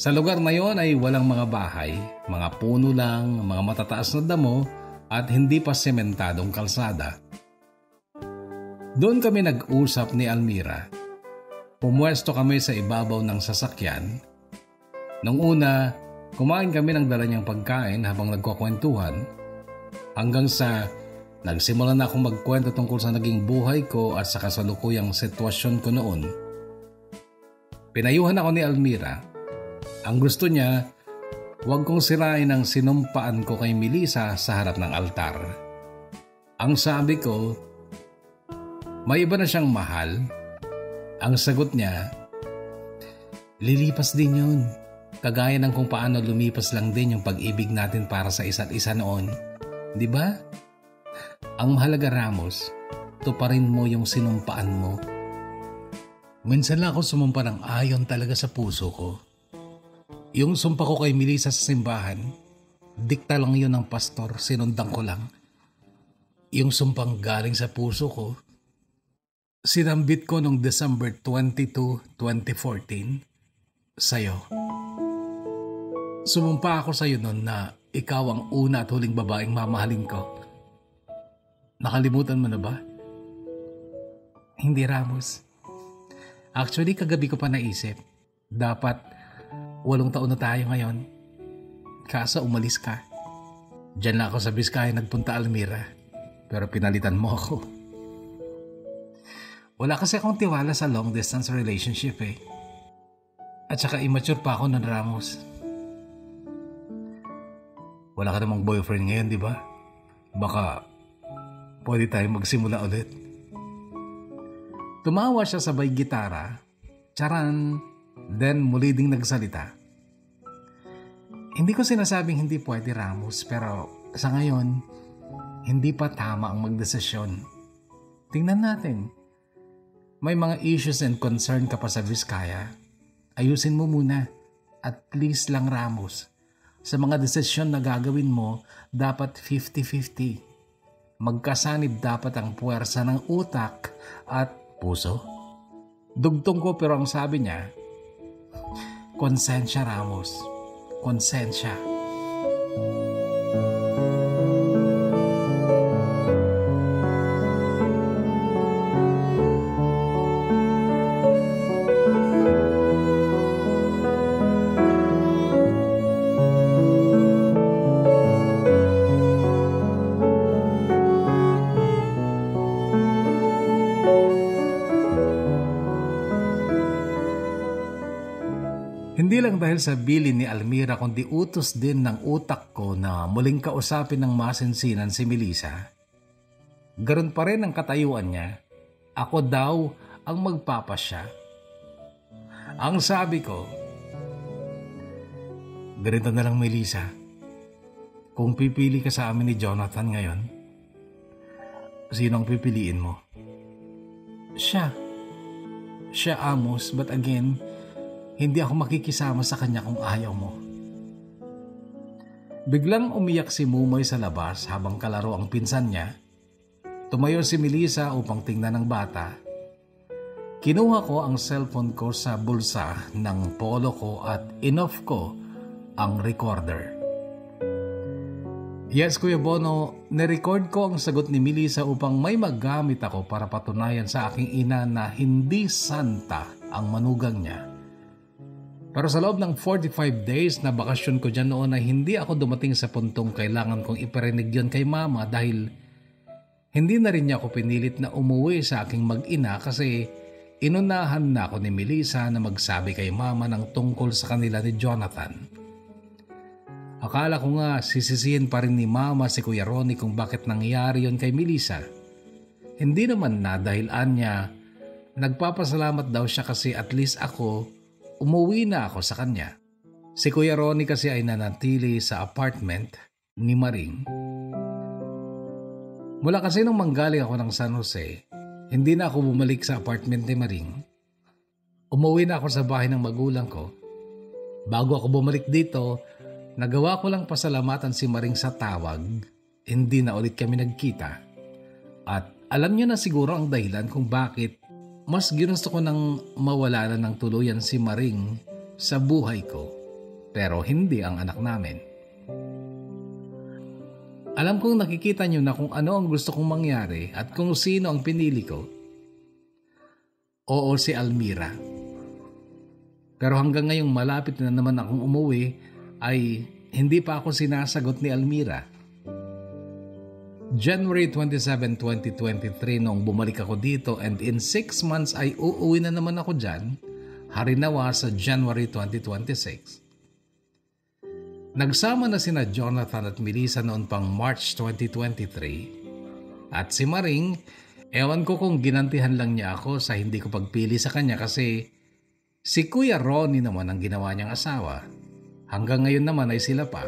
Speaker 1: Sa lugar na yon ay walang mga bahay, mga puno lang, mga matataas na damo at hindi pa sementadong kalsada. Doon kami nag-usap ni Almira. Pumwesto kami sa ibabaw ng sasakyan. Nung una, kumain kami ng dala niyang pagkain habang nagkukwentuhan hanggang sa nagsimula na akong magkwento tungkol sa naging buhay ko at sa kasalukuyang sitwasyon ko noon. Pinayuhan ako ni Almira. Ang gusto niya, huwag kong sirain ang sinumpaan ko kay Melissa sa harap ng altar. Ang sabi ko, may iba na siyang mahal. Ang sagot niya, lilipas din yun. Kagaya ng kung paano lumipas lang din yung pag-ibig natin para sa isa't isa noon. Di ba? Ang mahalaga, Ramos, tuparin mo yung sinumpaan mo. Minsan lang ako sumumpa ng ayon talaga sa puso ko. Yung sumpa ko kay Melissa sa simbahan, dikta lang yun ng pastor, sinundan ko lang. Yung sumpang galing sa puso ko, sinambit ko noong December 22, 2014, sa'yo. Sumumpa ako sa'yo noon na ikaw ang una at huling babaeng mamahalin ko. Nakalimutan mo na ba? Hindi, Ramos. Actually, kagabi ko pa naisip. Dapat 8 taon na tayo ngayon. Kaso umalis ka. Diyan lang ako sa Vizcaya nagpunta, Almira. Pero pinalitan mo ako. Wala kasi akong tiwala sa long distance relationship eh. At saka immature pa ako ng Ramos. Wala ka namang boyfriend ngayon, di ba? Baka pwede tayong magsimula ulit. Tumawa siya sabay gitara. Charan! Then muli ding nagsalita. Hindi ko sinasabing hindi pwede, Ramos, pero sa ngayon, hindi pa tama ang magdesisyon. Tingnan natin. May mga issues and concern ka pa sa Vizcaya. Ayusin mo muna. At please lang, Ramos. Sa mga desisyon na gagawin mo, dapat 50-50. Magkasanib dapat ang puwersa ng utak at puso. Dugtong ko pero ang sabi niya, konsensya, Ramos. Konsensya. Hindi lang dahil sa bilin ni Almira kundi utos din ng utak ko na muling kausapin ng masinsinan si Melissa. Garon pa rin ang katayuan niya. Ako daw ang magpapasya. Ang sabi ko, ganito na lang Melissa, kung pipili ka sa amin ni Jonathan ngayon, sino ang pipiliin mo? Siya Amos, but again, hindi ako makikisama sa kanya kung ayaw mo. Biglang umiyak si Mumoy sa labas habang kalaro ang pinsan niya. Tumayo si Melissa upang tingnan ng bata. Kinuha ko ang cellphone ko sa bulsa ng polo ko at in-off ko ang recorder. Yes, Kuya Bono, nirecord ko ang sagot ni Melissa upang may magamit ako para patunayan sa aking ina na hindi santa ang manugang niya. Pero sa loob ng 45 days na bakasyon ko dyan noon ay hindi ako dumating sa puntong kailangan kong iparinig yun kay mama dahil hindi na rin niya ako pinilit na umuwi sa aking mag-ina kasi inunahan na ako ni Melissa na magsabi kay mama ng tungkol sa kanila ni Jonathan. Akala ko nga sisisihin pa rin ni mama si Kuya Ronnie kung bakit nangyari yun kay Melissa. Hindi naman na dahil anya, nagpapasalamat daw siya kasi at least ako, umuwi na ako sa kanya. Si Kuya Ronnie kasi ay nanatili sa apartment ni Maring. Mula kasi nung manggaling ako ng San Jose, hindi na ako bumalik sa apartment ni Maring. Umuwi na ako sa bahay ng magulang ko. Bago ako bumalik dito, nagawa ko lang pasalamatan si Maring sa tawag. Hindi na ulit kami nagkita. At alam niyo na siguro ang dahilan kung bakit mas ginusto ko nang mawala na ng tuluyan si Maring sa buhay ko, pero hindi ang anak namin. Alam kong nakikita niyo na kung ano ang gusto kong mangyari at kung sino ang pinili ko. Oo, si Almira. Pero hanggang ngayong malapit na naman akong umuwi ay hindi pa ako sinasagot ni Almira. January 27, 2023 noong bumalik ako dito and in 6 months ay uuwi na naman ako dyan, harinawa sa January 2026. Nagsama na sina Jonathan at Melissa noon pang March 2023 at si Maring, ewan ko kung ginantihan lang niya ako sa hindi ko pagpili sa kanya kasi si Kuya Ronnie naman ang ginawa niyang asawa. Hanggang ngayon naman ay sila pa.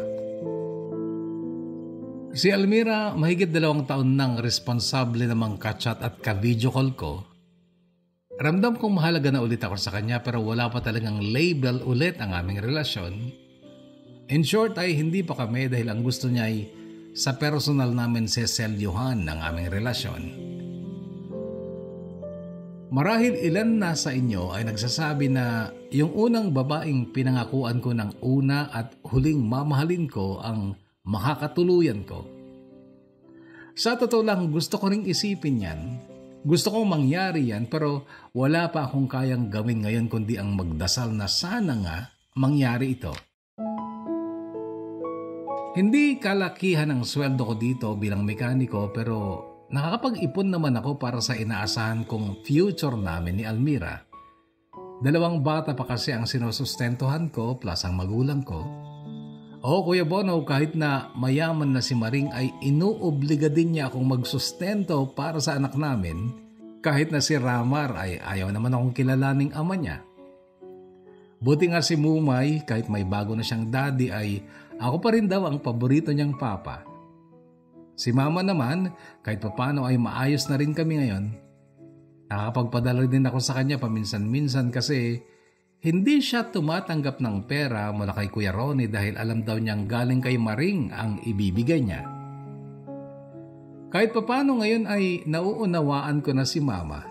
Speaker 1: Si Almira, mahigit 2 taon nang responsable namang ka-chat at ka-video call ko. Ramdam kong mahalaga na ulit ako sa kanya pero wala pa talagang label ulit ang aming relasyon. In short ay hindi pa kami dahil ang gusto niya ay sa personal namin seselyuhan ng aming relasyon. Marahil ilan na sa inyo ay nagsasabi na yung unang babaeng pinangakuan ko ng una at huling mamahalin ko ang makakatuluyan ko. Sa totoo lang gusto ko ring isipin yan. Gusto kong mangyari yan pero wala pa akong kayang gawin ngayon kundi ang magdasal na sana nga mangyari ito. Hindi kalakihan ang sweldo ko dito bilang mekaniko pero nakakapag-ipon naman ako para sa inaasahan kong future namin ni Almira. 2 bata pa kasi ang sinusustentuhan ko plus ang magulang ko. Oo, Kuya Bono, kahit na mayaman na si Maring ay inuobliga din niya akong magsustento para sa anak namin kahit na si Ramar ay ayaw naman akong kilalaning ama niya. Buti nga si Mumay, kahit may bago na siyang daddy ay ako pa rin daw ang paborito niyang papa. Si Mama naman, kahit papano ay maayos na rin kami ngayon. Nakakapagpadala din ako sa kanya paminsan-minsan kasi hindi siya tumatanggap ng pera mula kay Kuya Ronnie dahil alam daw niyang galing kay Maring ang ibibigay niya. Kahit papano ngayon ay nauunawaan ko na si Mama.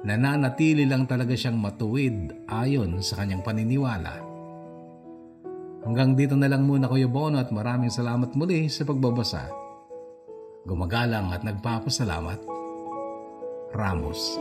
Speaker 1: Nananatili lang talaga siyang matuwid ayon sa kanyang paniniwala. Hanggang dito na lang muna Kuya Bono at maraming salamat muli sa pagbabasa. Gumagalang at nagpapasalamat. Ramos.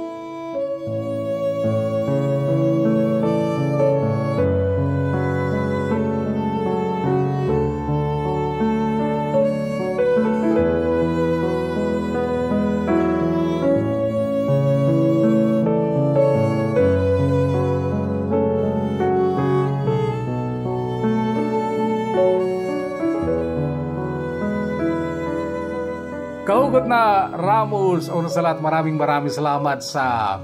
Speaker 1: Ramos, una sa lahat, maraming salamat sa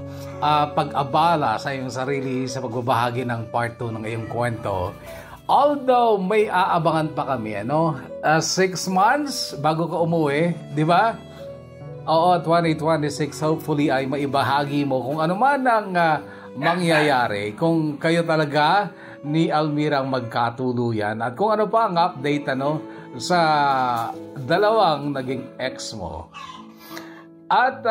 Speaker 1: pag-abala sa iyong sarili sa pagbabahagi ng part 2 ng iyong kwento. Although may aabangan pa kami, 6 months bago ka umuwi, di ba? Oo, 2026, hopefully ay maibahagi mo kung ano man ang mangyayari, kung kayo talaga ni Almira ang magkatuluyan at kung ano pa ang update sa dalawang naging ex mo. At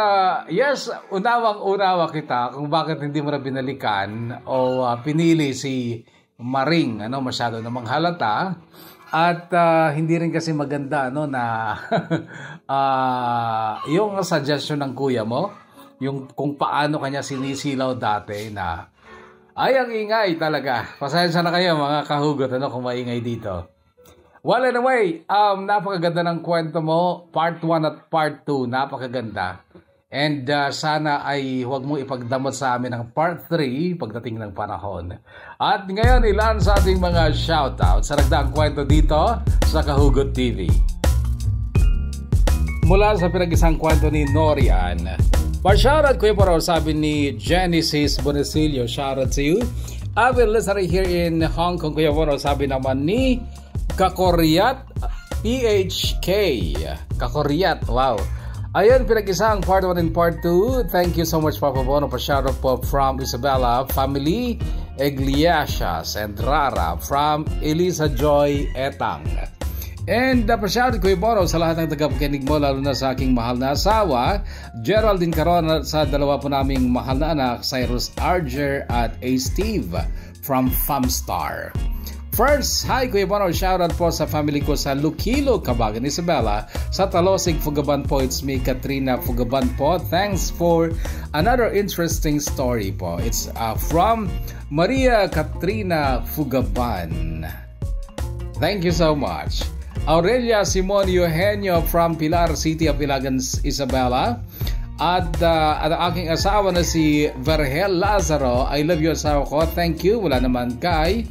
Speaker 1: yes, unawang-unawa kita kung bakit hindi mo na binalikan o pinili si Maring, masyado namang halata. At hindi rin kasi maganda na yung suggestion ng kuya mo, yung kung paano kanya sinisilaw dati na ay ang ingay talaga. Pasensya na kayo mga kahugot kung maingay dito. Well, anyway, napakaganda ng kwento mo, part 1 at part 2, napakaganda. And sana ay huwag mo ipagdamot sa amin ang part 3 pagdating ng panahon. At ngayon, ilan sa ating mga shoutout sa nagdaang kwento dito sa Kahugot TV. Mula sa pinag-isang kwento ni Norian. Pa-shoutout ko yung parang sabi ni Genesis Bonesilio, shoutout to you. I've been listening here in Hong Kong, kuya Bono, sabi naman ni Kakoryat PHK. Kakoryat, wow. Ayun, pinag-isang part 1 and part 2. Thank you so much, Papa Bono. Pa-shoutout po from Isabella family, Iglesias and Rara from Elisa Joy Etang. And pa-shoutout ko yung Bono sa lahat ng tagapakinig mo, lalo na sa aking mahal na asawa, Geraldine Caron, sa dalawa po naming mahal na anak, Cyrus Arger at A. Steve from Famstar. First, hi Kuya Bono, shoutout po sa family ko sa Luquilo, Cabagan, Isabela, sa Talosig, Fugaban po. It's me, Katrina Fugaban po. Thanks for another interesting story po. It's from Maria Katrina Fugaban. Thank you so much. Aurelia Simon Eugenio from Pilar City of Ilagan, Isabela. At ang aking asawa na si Vergel Lazaro. I love you, asawa ko. Thank you. Wala naman kay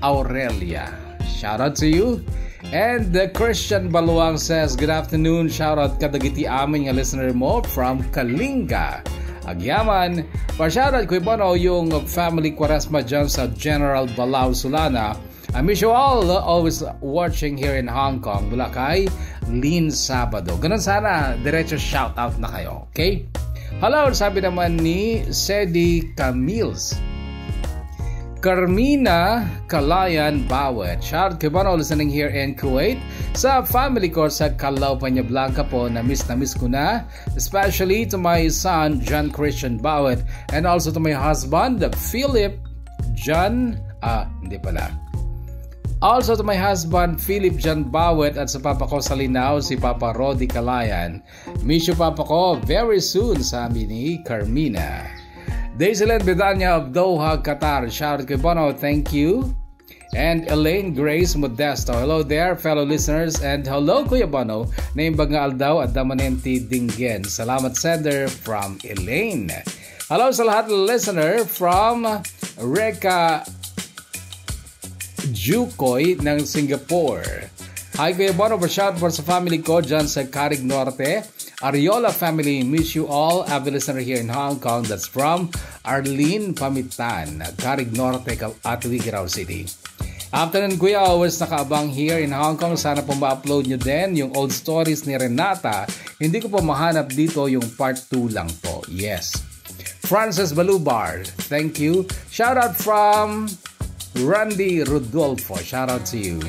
Speaker 1: Aurelia. Shout out to you. And Christian Baluang says, good afternoon. Shout out kadagiti amin nga listener mo from Kalinga, Agyaman. Pa-shout out ko Bono yung family Quaresma dyan sa General Balao, Sulana. I miss you all, always watching here in Hong Kong. Mula kay Lynn Sabado. Ganun sana, diretso shout out na kayo. Okay? Hello, sabi naman ni Sedi Camils. Carmina Kalayan Bawet. Shout kay Bono listening here in Kuwait. Sa family ko sa Calao, Peñablanca po, na miss ko na. Especially to my son, John Christian Bawet. And also to my husband, Philip John... hindi pala. Also to my husband, Philip John Bawet. At sa papa ko sa Linao, si Papa Rodi Kalayan. Miss you, papa ko, very soon, sabi ni Carmina. Daisylen Bedanya of Doha, Qatar. Shout out kay Bono, thank you. And Elaine Grace Modesto. Hello there, fellow listeners. And hello, Kuya Bono. Naimbag nga Aldaw at Damanenti Dingen. Salamat, sender from Elaine. Hello sa lahat ng listener from Reka Jukoy ng Singapore. Hi, Kuya Bono. Shout out sa family ko dyan sa Carig Norte. Ariola family, miss you all. I have a listener here in Hong Kong that's from Arlene Pamitan, Carig Norte, Tuguegarao City. Afternoon, Kuya, always nakaabang here in Hong Kong. Sana po ma-upload nyo din yung old stories ni Renata. Hindi ko po mahanap dito, yung part 2 lang po. Yes. Francis Balubar, thank you. Shout out from Randy Rodolfo. Shout out to you.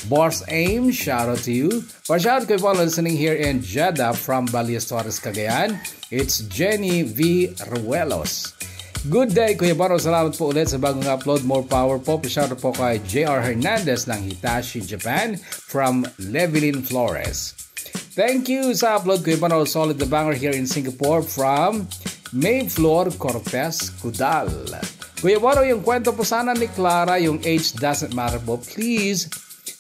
Speaker 1: Boss Aim, shout out to you. Pa-shout kay Paul listening here in Jeddah from Ballesteros, Cagayan. It's Jenny V. Ruelos. Good day, Kuya Bono. Salamat po ulit sa bagong upload. More power po. Pa-shout po kay J.R. Hernandez ng Hitachi, Japan from Levelin Flores. Thank you sa upload, Kuya Bono. Solid the banger here in Singapore from Mayflor Cortez, Kudal. Kuya Bono, yung kwento po sana ni Clara, yung age doesn't matter po. Please,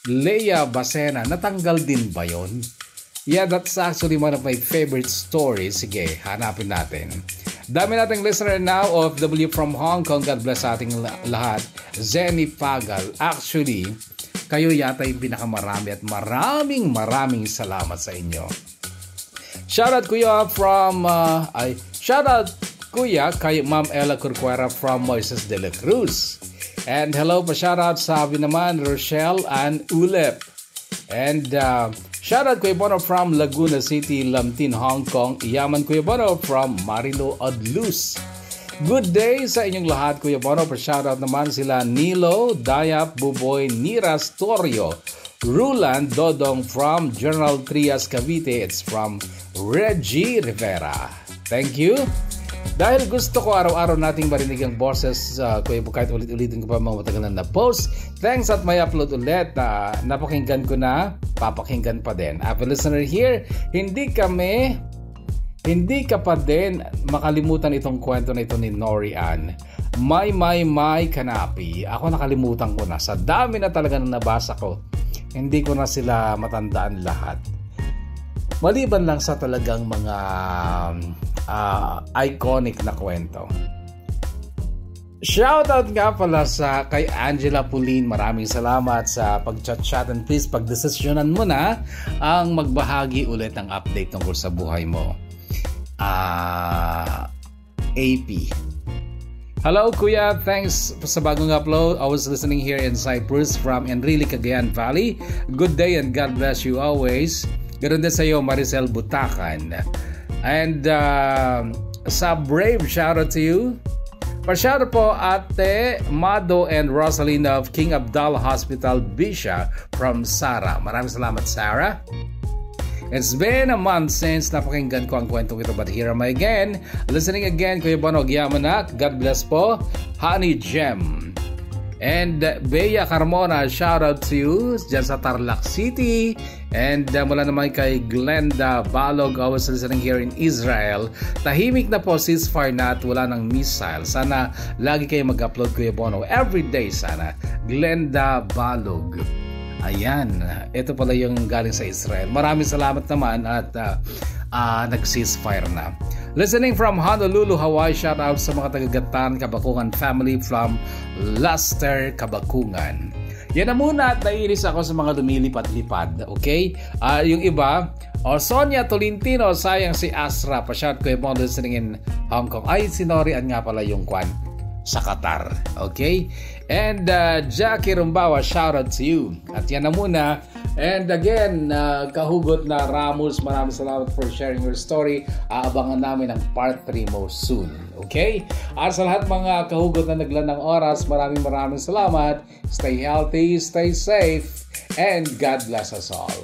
Speaker 1: Leia Basena, natanggal din ba yun? Yeah, that's actually one of my favorite stories. Sige, hanapin natin. Dami nating listener now of W from Hong Kong. God bless ating lahat. Zenny Pagal. Actually, kayo yata yung pinakamarami at maraming salamat sa inyo. Shoutout Kuya from shoutout Kuya kay Ma'am Ella Corcuera from Moises de la Cruz. And hello pa shoutout sa amin naman Rochelle and Ulep. And shoutout Kuya Bono from Laguna City, Lamtin, Hong Kong. Iyaman Kuya Bono from Marilo Adluz. Good day sa inyong lahat Kuya Bono. Pa shoutout naman sila Nilo, Dayap, Buboy, Niras, Torio, Ruland, Dodong from General Trias, Cavite. It's from Reggie Rivera. Thank you. Dahil gusto ko araw-araw nating marinig ang boses, kahit ulit-ulitin ko pa mga matagalan na post. Thanks at may upload ulit na napakinggan ko na, papakinggan pa din. Apple listener here, hindi ka pa din makalimutan itong kwento na ito ni Nori Ann. May kanapi. Ako nakalimutan ko na. Sa dami na talaga na nabasa ko, hindi ko na sila matandaan lahat. Maliban lang sa talagang mga iconic na kwento. Shoutout nga pala kay Angela Pulin. Maraming salamat sa pag-chat and please pagdesisyonan mo na ang magbahagi ulit ng update tungkol sa buhay mo. AP. Hello Kuya, thanks sa bagong upload. I was listening here in Cyprus from Enrile, Cagayan Valley. Good day and God bless you always. Ganoon din sa iyo Maricel Butakan. And sa Brave, shoutout to you. Pa-shoutout po Ate Mado and Rosaline of King Abdallah Hospital, Bisha from Sara. Maraming salamat Sarah. It's been a month since napakinggan ko ang kwentong ito, but here am I again, listening again. Kuya Bonog Yamanak, God bless po. Honey Gem and Bea Carmona, shout out to you dyan sa Tarlac City. And mula naman kay Glenda Balog, I was listening here in Israel. Tahimik na po, ceasefire na at wala ng missile. Sana lagi kayo mag-upload Kuya Bono everyday sana. Glenda Balog. Ayan, ito pala yung galing sa Israel. Maraming salamat naman at nag-ceasefire na. Listening from Honolulu, Hawaii, shout out sa mga taga-Gatan, Kabakungan family from Luster, Kabakungan. Yan na muna at naiinis ako sa mga lumilipad-lipad, okay? Yung iba, Sonia Tolentino, sayang si Asra, pa-shout ko yung listening in Hong Kong. Ay, si Norian nga pala yung kwan sa Qatar, okay? And Jackie Rumbawa, shout out to you. At yan na muna. And again, kahugot na Ramos, maraming salamat for sharing your story. Aabangan namin ang part 3 mo soon. Okay? At sa lahat mga kahugot na naglaan ng oras, maraming salamat. Stay healthy, stay safe, and God bless us all.